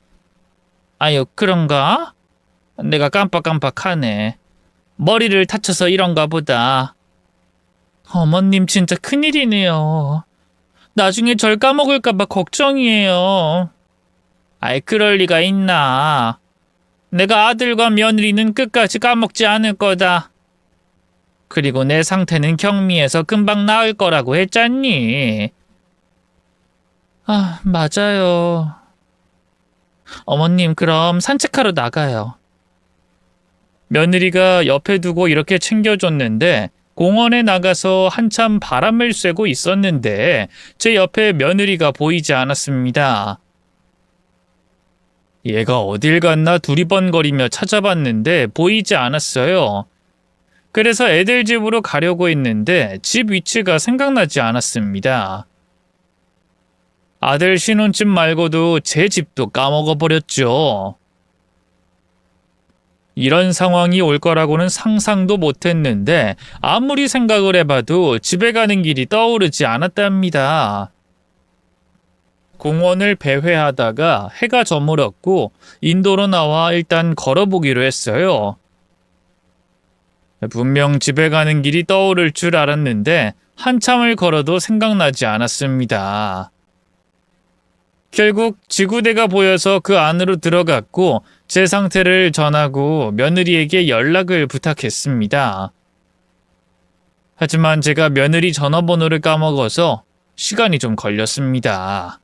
아유, 그런가? 내가 깜빡깜빡하네. 머리를 다쳐서 이런가 보다. 어머님, 진짜 큰일이네요. 나중에 절 까먹을까봐 걱정이에요. 아이, 그럴 리가 있나. 내가 아들과 며느리는 끝까지 까먹지 않을 거다. 그리고 내 상태는 경미해서 금방 나을 거라고 했잖니. 아, 맞아요. 어머님, 그럼 산책하러 나가요. 며느리가 옆에 두고 이렇게 챙겨줬는데 공원에 나가서 한참 바람을 쐬고 있었는데 제 옆에 며느리가 보이지 않았습니다. 얘가 어딜 갔나 두리번거리며 찾아봤는데 보이지 않았어요. 그래서 애들 집으로 가려고 했는데 집 위치가 생각나지 않았습니다. 아들 신혼집 말고도 제 집도 까먹어버렸죠. 이런 상황이 올 거라고는 상상도 못했는데 아무리 생각을 해봐도 집에 가는 길이 떠오르지 않았답니다. 공원을 배회하다가 해가 저물었고 인도로 나와 일단 걸어보기로 했어요. 분명 집에 가는 길이 떠오를 줄 알았는데 한참을 걸어도 생각나지 않았습니다. 결국 지구대가 보여서 그 안으로 들어갔고 제 상태를 전하고 며느리에게 연락을 부탁했습니다. 하지만 제가 며느리 전화번호를 까먹어서 시간이 좀 걸렸습니다.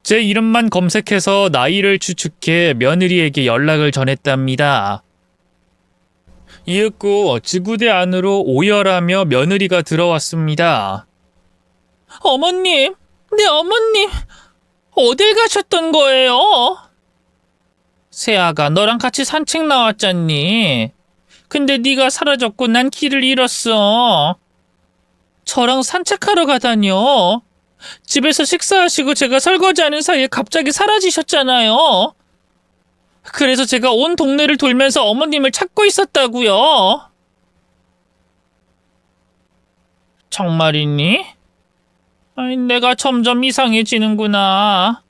제 이름만 검색해서 나이를 추측해 며느리에게 연락을 전했답니다. 이윽고 지구대 안으로 오열하며 며느리가 들어왔습니다. 어머님! 네 어머님! 어딜 가셨던 거예요? 세아가 너랑 같이 산책 나왔잖니. 근데 네가 사라졌고 난 길을 잃었어. 저랑 산책하러 가다뇨. 집에서 식사하시고 제가 설거지하는 사이에 갑자기 사라지셨잖아요. 그래서 제가 온 동네를 돌면서 어머님을 찾고 있었다고요. 정말이니? 아니, 내가 점점 이상해지는구나.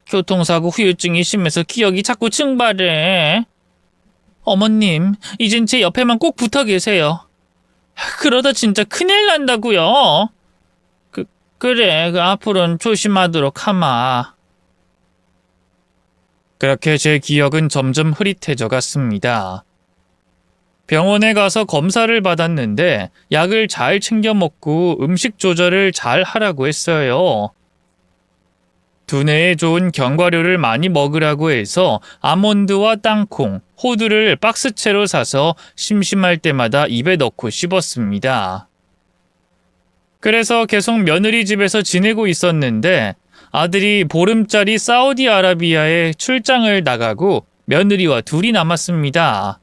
교통사고 후유증이 심해서 기억이 자꾸 증발해. 어머님, 이젠 제 옆에만 꼭 붙어 계세요. 그러다 진짜 큰일 난다고요. 그래, 앞으로는 조심하도록 하마. 그렇게 제 기억은 점점 흐릿해져 갔습니다. 병원에 가서 검사를 받았는데 약을 잘 챙겨 먹고 음식 조절을 잘 하라고 했어요. 두뇌에 좋은 견과류를 많이 먹으라고 해서 아몬드와 땅콩, 호두를 박스채로 사서 심심할 때마다 입에 넣고 씹었습니다. 그래서 계속 며느리 집에서 지내고 있었는데 아들이 보름짜리 사우디아라비아에 출장을 나가고 며느리와 둘이 남았습니다.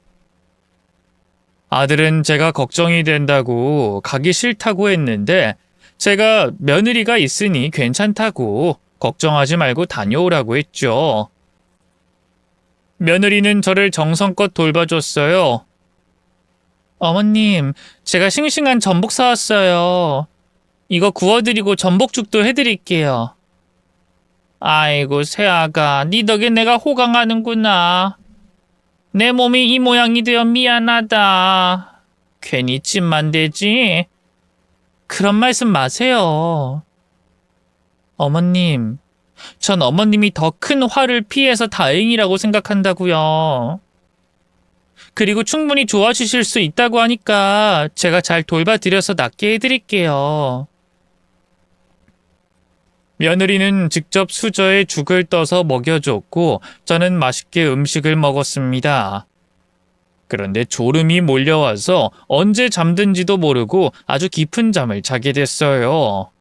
아들은 제가 걱정이 된다고 가기 싫다고 했는데 제가 며느리가 있으니 괜찮다고 걱정하지 말고 다녀오라고 했죠. 며느리는 저를 정성껏 돌봐줬어요. 어머님, 제가 싱싱한 전복 사왔어요. 이거 구워드리고 전복죽도 해드릴게요. 아이고 세아가 네 덕에 내가 호강하는구나. 내 몸이 이 모양이 되어 미안하다. 괜히 찜만 되지. 그런 말씀 마세요. 어머님, 전 어머님이 더 큰 화를 피해서 다행이라고 생각한다고요. 그리고 충분히 좋아지실 수 있다고 하니까 제가 잘 돌봐드려서 낫게 해드릴게요. 며느리는 직접 수저에 죽을 떠서 먹여줬고 저는 맛있게 음식을 먹었습니다. 그런데 졸음이 몰려와서 언제 잠든지도 모르고 아주 깊은 잠을 자게 됐어요.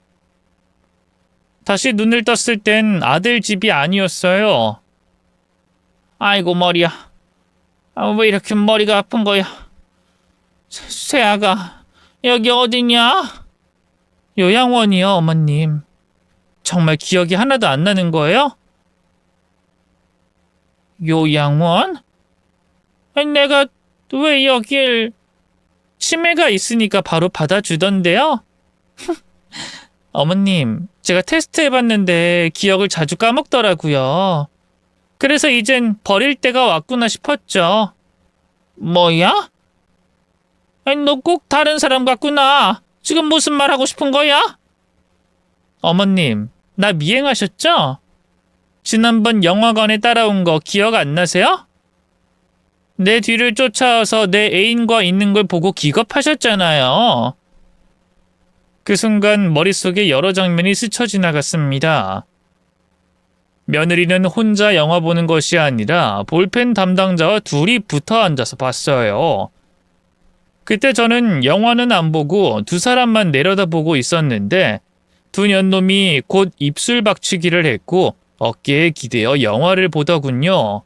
다시 눈을 떴을 땐 아들 집이 아니었어요. 아이고 머리야. 왜 이렇게 머리가 아픈 거야? 세아가 여기 어디냐? 요양원이요 어머님. 정말 기억이 하나도 안 나는 거예요? 요양원? 아니, 내가 왜 여길... 치매가 있으니까 바로 받아주던데요? 어머님, 제가 테스트 해봤는데 기억을 자주 까먹더라고요. 그래서 이젠 버릴 때가 왔구나 싶었죠. 뭐야? 아니, 너 꼭 다른 사람 같구나. 지금 무슨 말 하고 싶은 거야? 어머님, 나 미행하셨죠? 지난번 영화관에 따라온 거 기억 안 나세요? 내 뒤를 쫓아와서 내 애인과 있는 걸 보고 기겁하셨잖아요. 그 순간 머릿속에 여러 장면이 스쳐 지나갔습니다. 며느리는 혼자 영화 보는 것이 아니라 볼펜 담당자와 둘이 붙어 앉아서 봤어요. 그때 저는 영화는 안 보고 두 사람만 내려다보고 있었는데 두 년놈이 곧 입술 박치기를 했고 어깨에 기대어 영화를 보더군요.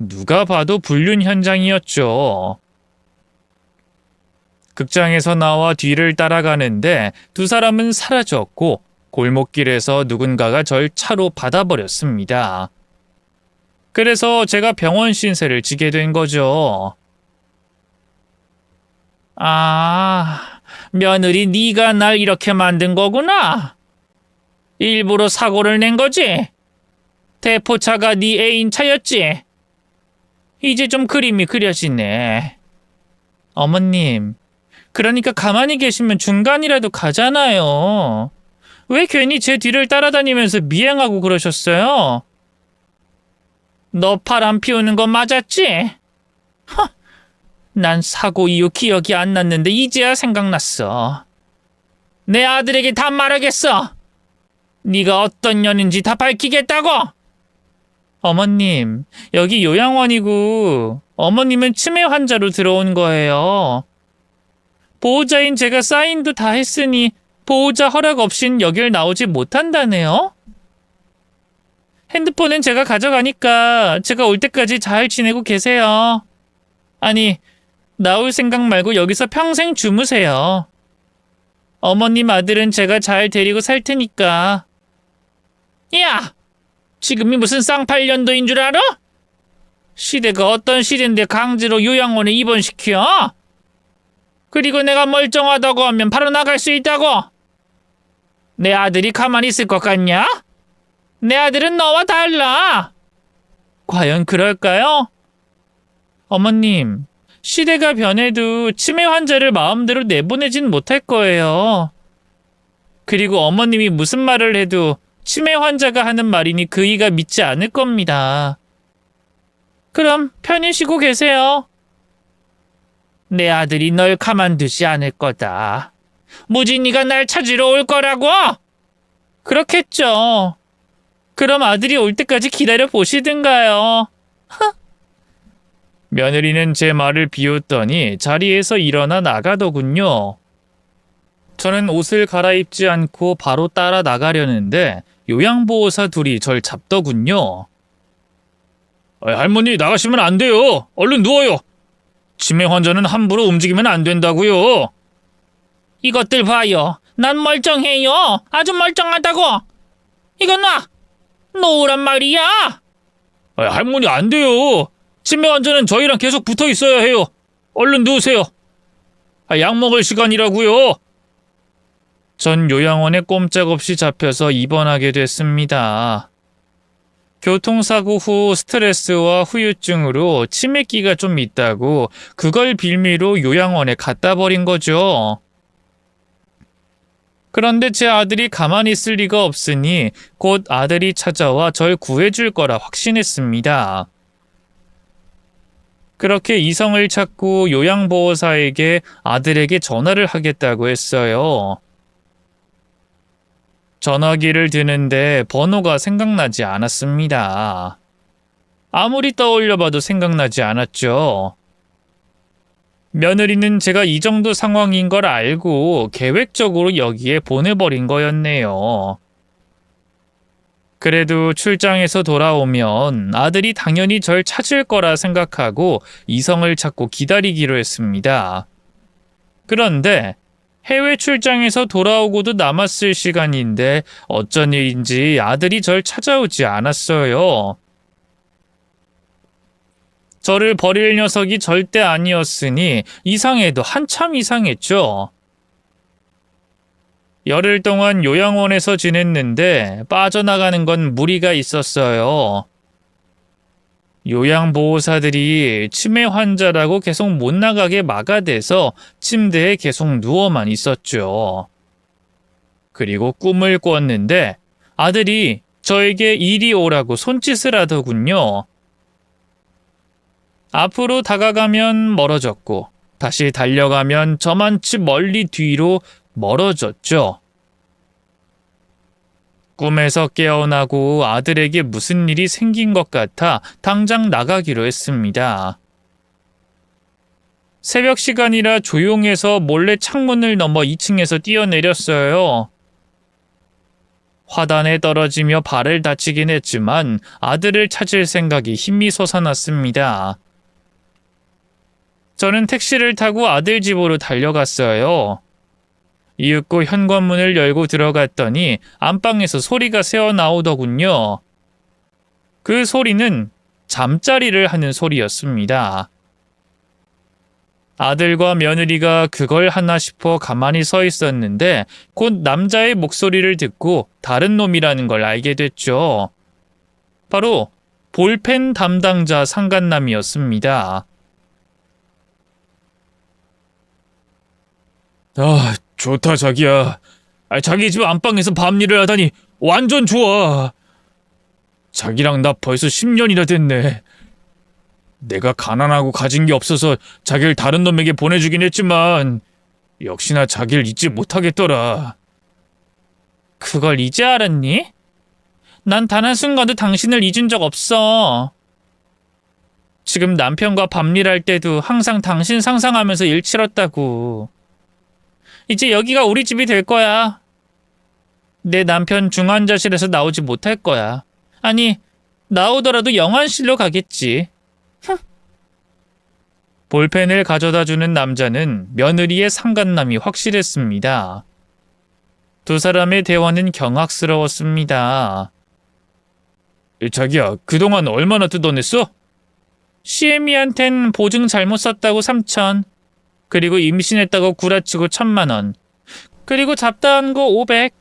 누가 봐도 불륜 현장이었죠. 극장에서 나와 뒤를 따라가는데 두 사람은 사라졌고 골목길에서 누군가가 절 차로 받아버렸습니다. 그래서 제가 병원 신세를 지게 된 거죠. 아, 며느리 네가 날 이렇게 만든 거구나. 일부러 사고를 낸 거지? 대포차가 네 애인 차였지? 이제 좀 그림이 그려지네. 어머님, 그러니까 가만히 계시면 중간이라도 가잖아요. 왜 괜히 제 뒤를 따라다니면서 미행하고 그러셨어요? 너 바람 피우는 거 맞았지? 난 사고 이후 기억이 안 났는데 이제야 생각났어. 내 아들에게 다 말하겠어. 네가 어떤 년인지 다 밝히겠다고. 어머님, 여기 요양원이고 어머님은 치매 환자로 들어온 거예요. 보호자인 제가 사인도 다 했으니 보호자 허락 없인 여길 나오지 못한다네요. 핸드폰은 제가 가져가니까 제가 올 때까지 잘 지내고 계세요. 아니, 나올 생각 말고 여기서 평생 주무세요. 어머님 아들은 제가 잘 데리고 살 테니까. 야! 지금이 무슨 쌍팔년도인 줄 알아? 시대가 어떤 시대인데 강제로 요양원에 입원시켜? 그리고 내가 멀쩡하다고 하면 바로 나갈 수 있다고? 내 아들이 가만히 있을 것 같냐? 내 아들은 너와 달라. 과연 그럴까요? 어머님, 시대가 변해도 치매 환자를 마음대로 내보내진 못할 거예요. 그리고 어머님이 무슨 말을 해도 치매 환자가 하는 말이니 그 이가 믿지 않을 겁니다. 그럼 편히 쉬고 계세요. 내 아들이 널 가만두지 않을 거다. 무진이가 날 찾으러 올 거라고? 그렇겠죠. 그럼 아들이 올 때까지 기다려 보시든가요. 며느리는 제 말을 비웃더니 자리에서 일어나 나가더군요. 저는 옷을 갈아입지 않고 바로 따라 나가려는데 요양보호사 둘이 절 잡더군요. 할머니 나가시면 안 돼요. 얼른 누워요. 치매 환자는 함부로 움직이면 안 된다고요. 이것들 봐요. 난 멀쩡해요. 아주 멀쩡하다고. 이건 놔. 놓으란 말이야. 할머니 안 돼요. 치매 환자는 저희랑 계속 붙어 있어야 해요. 얼른 누우세요. 약 먹을 시간이라고요. 전 요양원에 꼼짝없이 잡혀서 입원하게 됐습니다. 교통사고 후 스트레스와 후유증으로 치매기가 좀 있다고 그걸 빌미로 요양원에 갖다 버린 거죠. 그런데 제 아들이 가만히 있을 리가 없으니 곧 아들이 찾아와 절 구해줄 거라 확신했습니다. 그렇게 이성을 찾고 요양보호사에게 아들에게 전화를 하겠다고 했어요. 전화기를 드는데 번호가 생각나지 않았습니다. 아무리 떠올려봐도 생각나지 않았죠. 며느리는 제가 이 정도 상황인 걸 알고 계획적으로 여기에 보내버린 거였네요. 그래도 출장에서 돌아오면 아들이 당연히 절 찾을 거라 생각하고 이성을 찾고 기다리기로 했습니다. 그런데 해외 출장에서 돌아오고도 남았을 시간인데 어쩐 일인지 아들이 절 찾아오지 않았어요. 저를 버릴 녀석이 절대 아니었으니 이상해도 한참 이상했죠. 열흘 동안 요양원에서 지냈는데 빠져나가는 건 무리가 있었어요. 요양보호사들이 치매 환자라고 계속 못 나가게 막아대서 침대에 계속 누워만 있었죠. 그리고 꿈을 꿨는데 아들이 저에게 이리 오라고 손짓을 하더군요. 앞으로 다가가면 멀어졌고 다시 달려가면 저만치 멀리 뒤로 멀어졌죠. 꿈에서 깨어나고 아들에게 무슨 일이 생긴 것 같아 당장 나가기로 했습니다. 새벽 시간이라 조용해서 몰래 창문을 넘어 2층에서 뛰어내렸어요. 화단에 떨어지며 발을 다치긴 했지만 아들을 찾을 생각이 힘이 솟아났습니다. 저는 택시를 타고 아들 집으로 달려갔어요. 이윽고 현관문을 열고 들어갔더니 안방에서 소리가 새어나오더군요. 그 소리는 잠자리를 하는 소리였습니다. 아들과 며느리가 그걸 하나 싶어 가만히 서 있었는데 곧 남자의 목소리를 듣고 다른 놈이라는 걸 알게 됐죠. 바로 볼펜 담당자 상간남이었습니다. 아, 좋다 자기야. 자기 집 안방에서 밤일을 하다니 완전 좋아. 자기랑 나 벌써 10년이나 됐네. 내가 가난하고 가진 게 없어서 자기를 다른 놈에게 보내주긴 했지만 역시나 자기를 잊지 못하겠더라. 그걸 이제 알았니? 난 단 한순간도 당신을 잊은 적 없어. 지금 남편과 밤일할 때도 항상 당신 상상하면서 일 치렀다고. 이제 여기가 우리 집이 될 거야. 내 남편 중환자실에서 나오지 못할 거야. 아니, 나오더라도 영안실로 가겠지. 볼펜을 가져다주는 남자는 며느리의 상간남이 확실했습니다. 두 사람의 대화는 경악스러웠습니다. 자기야, 그동안 얼마나 뜯어냈어? 시애미한텐 보증 잘못 썼다고 3천, 그리고 임신했다고 구라치고 1,000만 원, 그리고 잡다한 거 500,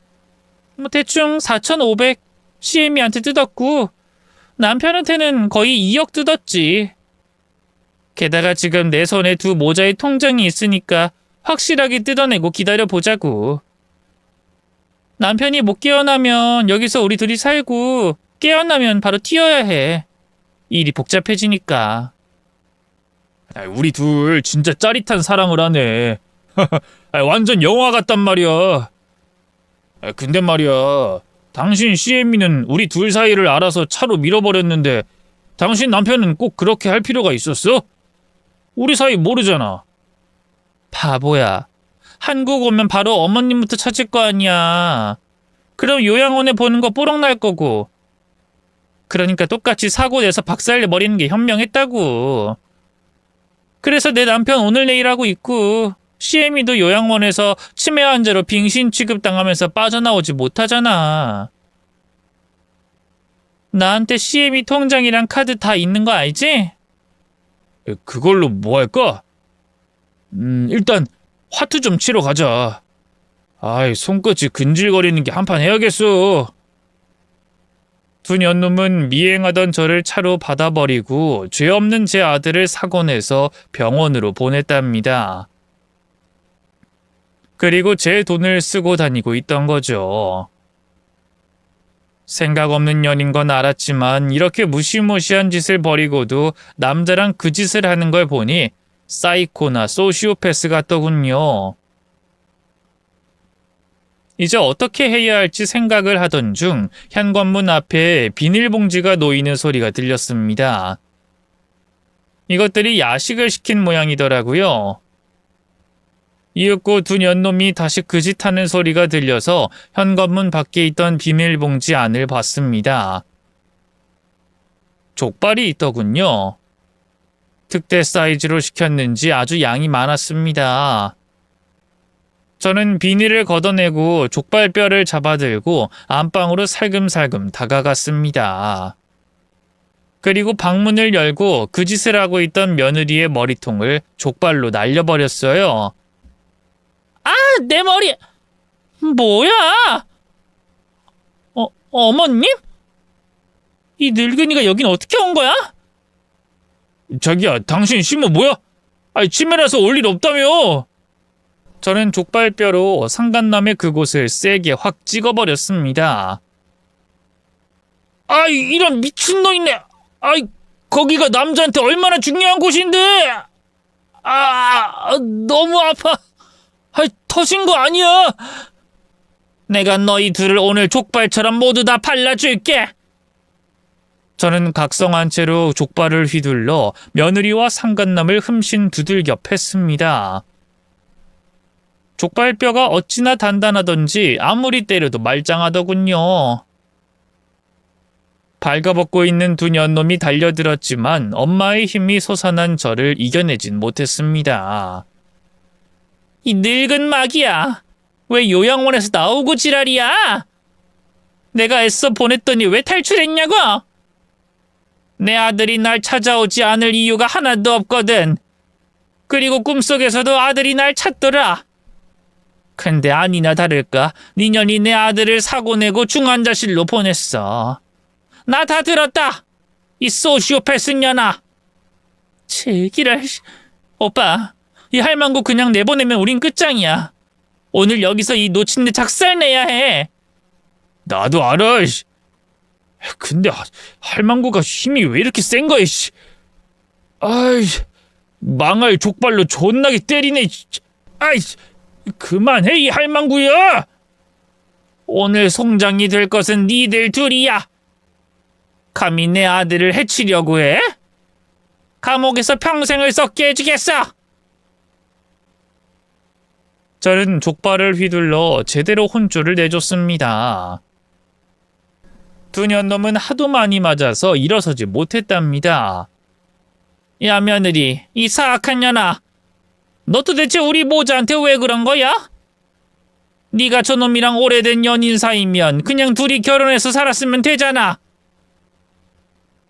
대충 4,500 시애미한테 뜯었고 남편한테는 거의 2억 뜯었지. 게다가 지금 내 손에 두 모자의 통장이 있으니까 확실하게 뜯어내고 기다려보자고. 남편이 못 깨어나면 여기서 우리 둘이 살고 깨어나면 바로 튀어야 해. 일이 복잡해지니까. 우리 둘 진짜 짜릿한 사랑을 하네. 완전 영화 같단 말이야. 근데 말이야, 당신 CM이는 우리 둘 사이를 알아서 차로 밀어버렸는데 당신 남편은 꼭 그렇게 할 필요가 있었어? 우리 사이 모르잖아. 바보야. 한국 오면 바로 어머님부터 찾을 거 아니야. 그럼 요양원에 보는 거 뽀록 날 거고. 그러니까 똑같이 사고 내서 박살내 버리는 게 현명했다고. 그래서 내 남편 오늘 내일 하고 있고 CM이도 요양원에서 치매 환자로 빙신 취급당하면서 빠져나오지 못하잖아. 나한테 CM이 통장이랑 카드 다 있는 거 알지? 그걸로 뭐 할까? 일단 화투 좀 치러 가자. 손끝이 근질거리는 게 한판 해야겠어. 두 년놈은 미행하던 저를 차로 받아버리고 죄 없는 제 아들을 사고 내서 병원으로 보냈답니다. 그리고 제 돈을 쓰고 다니고 있던 거죠. 생각 없는 년인 건 알았지만 이렇게 무시무시한 짓을 벌이고도 남자랑 그 짓을 하는 걸 보니 사이코나 소시오패스 같더군요. 이제 어떻게 해야 할지 생각을 하던 중 현관문 앞에 비닐봉지가 놓이는 소리가 들렸습니다. 이것들이 야식을 시킨 모양이더라고요. 이윽고 두 년놈이 다시 그 짓 하는 소리가 들려서 현관문 밖에 있던 비닐봉지 안을 봤습니다. 족발이 있더군요. 특대 사이즈로 시켰는지 아주 양이 많았습니다. 저는 비닐을 걷어내고 족발뼈를 잡아들고 안방으로 살금살금 다가갔습니다. 그리고 방문을 열고 그 짓을 하고 있던 며느리의 머리통을 족발로 날려버렸어요. 내 머리! 뭐야? 어머님? 이 늙은이가 여긴 어떻게 온 거야? 자기야, 당신 신모 뭐야? 치매라서 올 일 없다며! 저는 족발뼈로 상간남의 그곳을 세게 확 찍어버렸습니다. 이런 미친놈이네! 거기가 남자한테 얼마나 중요한 곳인데! 너무 아파! 터진 거 아니야! 내가 너희 둘을 오늘 족발처럼 모두 다 발라줄게! 저는 각성한 채로 족발을 휘둘러 며느리와 상간남을 흠씬 두들겨 팼습니다. 족발뼈가 어찌나 단단하던지 아무리 때려도 말짱하더군요. 발가벗고 있는 두 년놈이 달려들었지만 엄마의 힘이 솟아난 저를 이겨내진 못했습니다. 이 늙은 마귀야! 왜 요양원에서 나오고 지랄이야? 내가 애써 보냈더니 왜 탈출했냐고? 내 아들이 날 찾아오지 않을 이유가 하나도 없거든. 그리고 꿈속에서도 아들이 날 찾더라. 근데 아니나 다를까 니년이 내 아들을 사고내고 중환자실로 보냈어. 나 다 들었다. 이 소시오패스 년아. 제기랄. 오빠, 이 할망구 그냥 내보내면 우린 끝장이야. 오늘 여기서 이 놓친 내 작살내야 해. 나도 알아. 근데 할망구가 힘이 왜 이렇게 센 거야? 아이, 망할 족발로 존나게 때리네. 아이, 그만해 이 할망구야. 오늘 송장이 될 것은 니들 둘이야. 감히 내 아들을 해치려고 해? 감옥에서 평생을 썩게 해주겠어. 저는 족발을 휘둘러 제대로 혼쭐을 내줬습니다. 두 년놈은 하도 많이 맞아서 일어서지 못했답니다. 야 며느리, 이 사악한 년아. 너 도대체 우리 모자한테 왜 그런 거야? 네가 저놈이랑 오래된 연인 사이면 그냥 둘이 결혼해서 살았으면 되잖아.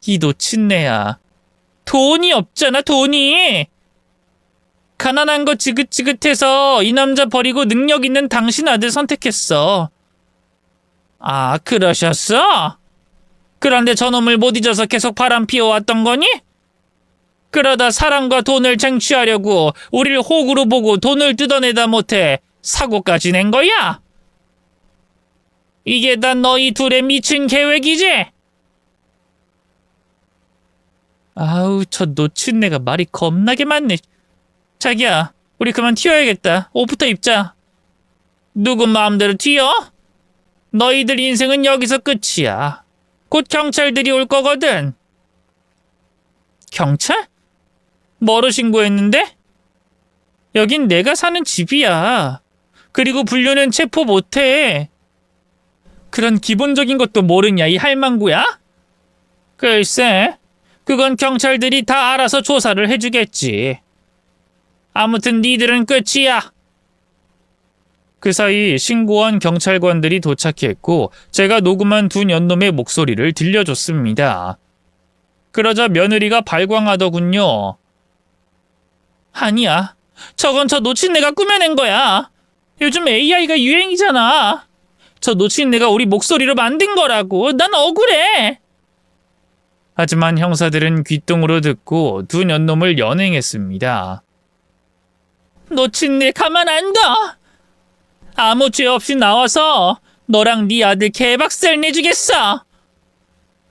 이 놓친내야. 돈이 없잖아, 돈이. 가난한 거 지긋지긋해서 이 남자 버리고 능력 있는 당신 아들 선택했어. 아, 그러셨어? 그런데 저놈을 못 잊어서 계속 바람 피워왔던 거니? 그러다 사랑과 돈을 쟁취하려고 우릴 호구로 보고 돈을 뜯어내다 못해 사고까지 낸 거야? 이게 다 너희 둘의 미친 계획이지? 아우, 저 놓친 내가 말이 겁나게 많네. 자기야, 우리 그만 튀어야겠다. 옷부터 입자. 누구 마음대로 튀어? 너희들 인생은 여기서 끝이야. 곧 경찰들이 올 거거든. 경찰? 뭐로 신고했는데? 여긴 내가 사는 집이야. 그리고 불륜은 체포 못해. 그런 기본적인 것도 모르냐, 이 할망구야? 글쎄, 그건 경찰들이 다 알아서 조사를 해주겠지. 아무튼 니들은 끝이야. 그 사이 신고한 경찰관들이 도착했고 제가 녹음한 두 년놈의 목소리를 들려줬습니다. 그러자 며느리가 발광하더군요. 아니야, 저건 저 놓친 내가 꾸며낸 거야. 요즘 AI가 유행이잖아. 저 놓친 내가 우리 목소리로 만든 거라고. 난 억울해. 하지만 형사들은 귓등으로 듣고 두 년놈을 연행했습니다. 놓친 내 가만 안 둬. 아무 죄 없이 나와서 너랑 네 아들 개박살 내주겠어.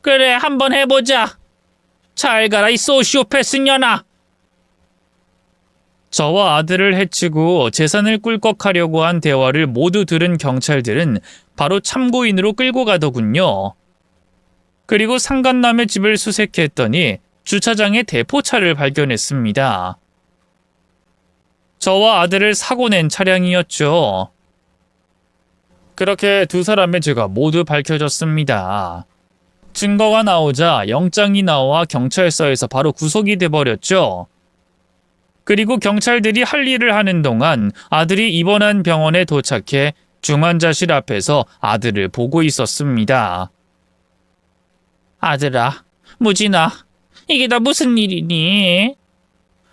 그래, 한번 해보자. 잘 가라, 이 소시오패스 년아. 저와 아들을 해치고 재산을 꿀꺽하려고 한 대화를 모두 들은 경찰들은 바로 참고인으로 끌고 가더군요. 그리고 상간남의 집을 수색했더니 주차장에 대포차를 발견했습니다. 저와 아들을 사고 낸 차량이었죠. 그렇게 두 사람의 죄가 모두 밝혀졌습니다. 증거가 나오자 영장이 나와 경찰서에서 바로 구속이 돼버렸죠. 그리고 경찰들이 할 일을 하는 동안 아들이 입원한 병원에 도착해 중환자실 앞에서 아들을 보고 있었습니다. 아들아, 무진아, 이게 다 무슨 일이니?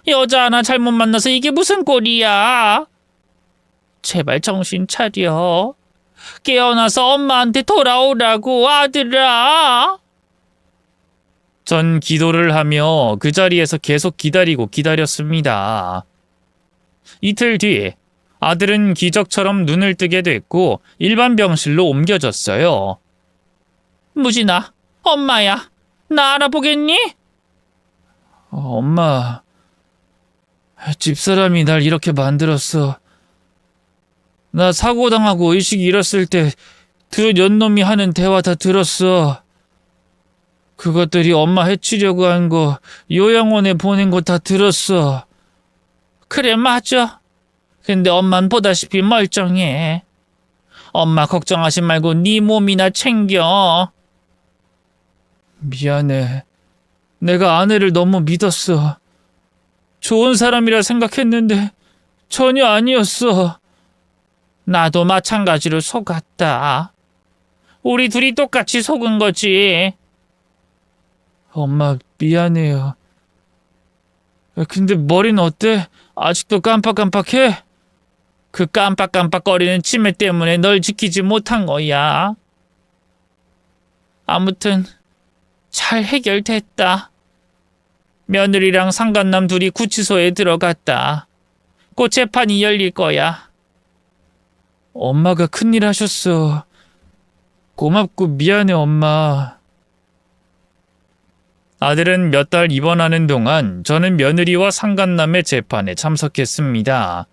여자 하나 잘못 만나서 이게 무슨 꼴이야? 제발 정신 차려. 깨어나서 엄마한테 돌아오라고, 아들아. 전 기도를 하며 그 자리에서 계속 기다렸습니다. 이틀 뒤 아들은 기적처럼 눈을 뜨게 됐고 일반 병실로 옮겨졌어요. 무진아, 엄마야. 나 알아보겠니? 엄마, 집사람이 날 이렇게 만들었어. 나 사고당하고 의식 잃었을 때 두 년놈이 하는 대화 다 들었어. 그것들이 엄마 해치려고 한 거, 요양원에 보낸 거 다 들었어. 그래, 맞아. 근데 엄만 보다시피 멀쩡해. 엄마 걱정하지 말고 네 몸이나 챙겨. 미안해. 내가 아내를 너무 믿었어. 좋은 사람이라 생각했는데 전혀 아니었어. 나도 마찬가지로 속았다. 우리 둘이 똑같이 속은 거지. 엄마 미안해요. 근데 머리는 어때? 아직도 깜빡깜빡해? 그 깜빡깜빡거리는 치매 때문에 널 지키지 못한 거야. 아무튼 잘 해결됐다. 며느리랑 상간남 둘이 구치소에 들어갔다. 곧 재판이 열릴 거야. 엄마가 큰일 하셨어. 고맙고 미안해, 엄마. 아들은 몇 달 입원하는 동안 저는 며느리와 상간남의 재판에 참석했습니다.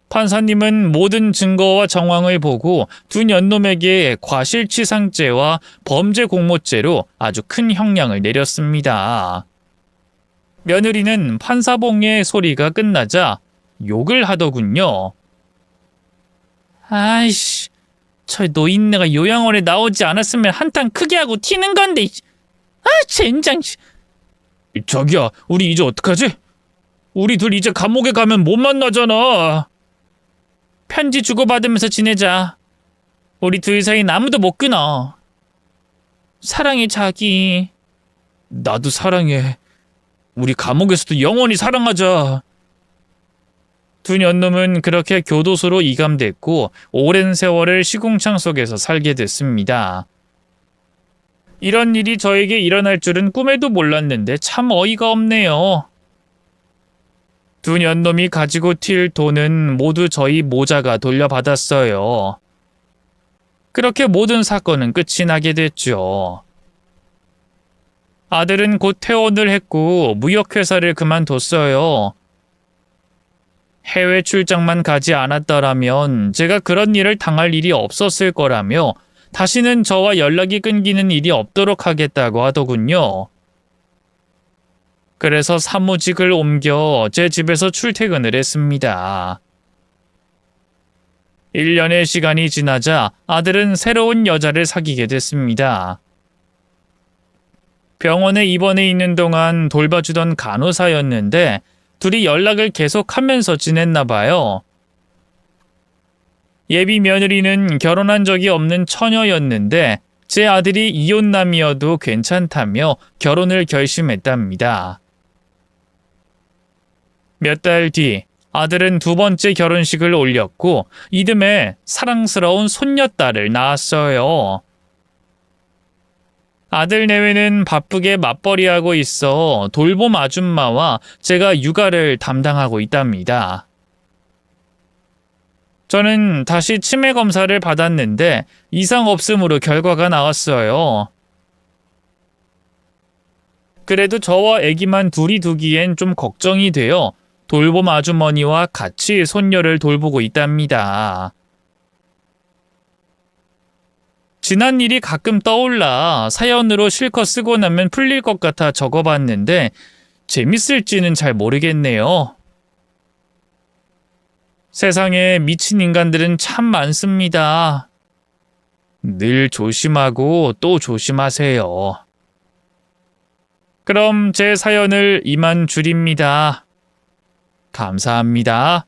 판사님은 모든 증거와 정황을 보고 두 년놈에게 과실치상죄와 범죄공모죄로 아주 큰 형량을 내렸습니다. 며느리는 판사봉의 소리가 끝나자 욕을 하더군요. 아이씨, 저 노인네가 요양원에 나오지 않았으면 한탕 크게 하고 튀는 건데. 아, 젠장. 자기야, 우리 이제 어떡하지? 우리 둘 이제 감옥에 가면 못 만나잖아. 편지 주고받으면서 지내자. 우리 둘 사이는 아무도 못 끊어. 사랑해, 자기. 나도 사랑해. 우리 감옥에서도 영원히 사랑하자. 두 년놈은 그렇게 교도소로 이감됐고 오랜 세월을 시궁창 속에서 살게 됐습니다. 이런 일이 저에게 일어날 줄은 꿈에도 몰랐는데 참 어이가 없네요. 두 년놈이 가지고 튈 돈은 모두 저희 모자가 돌려받았어요. 그렇게 모든 사건은 끝이 나게 됐죠. 아들은 곧 퇴원을 했고 무역회사를 그만뒀어요. 해외 출장만 가지 않았더라면 제가 그런 일을 당할 일이 없었을 거라며 다시는 저와 연락이 끊기는 일이 없도록 하겠다고 하더군요. 그래서 사무직을 옮겨 제 집에서 출퇴근을 했습니다. 1년의 시간이 지나자 아들은 새로운 여자를 사귀게 됐습니다. 병원에 입원해 있는 동안 돌봐주던 간호사였는데 둘이 연락을 계속하면서 지냈나 봐요. 예비 며느리는 결혼한 적이 없는 처녀였는데 제 아들이 이혼남이어도 괜찮다며 결혼을 결심했답니다. 몇 달 뒤 아들은 두 번째 결혼식을 올렸고 이듬해 사랑스러운 손녀딸을 낳았어요. 아들 내외는 바쁘게 맞벌이하고 있어 돌봄 아줌마와 제가 육아를 담당하고 있답니다. 저는 다시 치매 검사를 받았는데 이상 없음으로 결과가 나왔어요. 그래도 저와 아기만 둘이 두기엔 좀 걱정이 되어 돌봄 아주머니와 같이 손녀를 돌보고 있답니다. 지난 일이 가끔 떠올라 사연으로 실컷 쓰고 나면 풀릴 것 같아 적어봤는데 재밌을지는 잘 모르겠네요. 세상에 미친 인간들은 참 많습니다. 늘 조심하고 또 조심하세요. 그럼 제 사연을 이만 줄입니다. 감사합니다.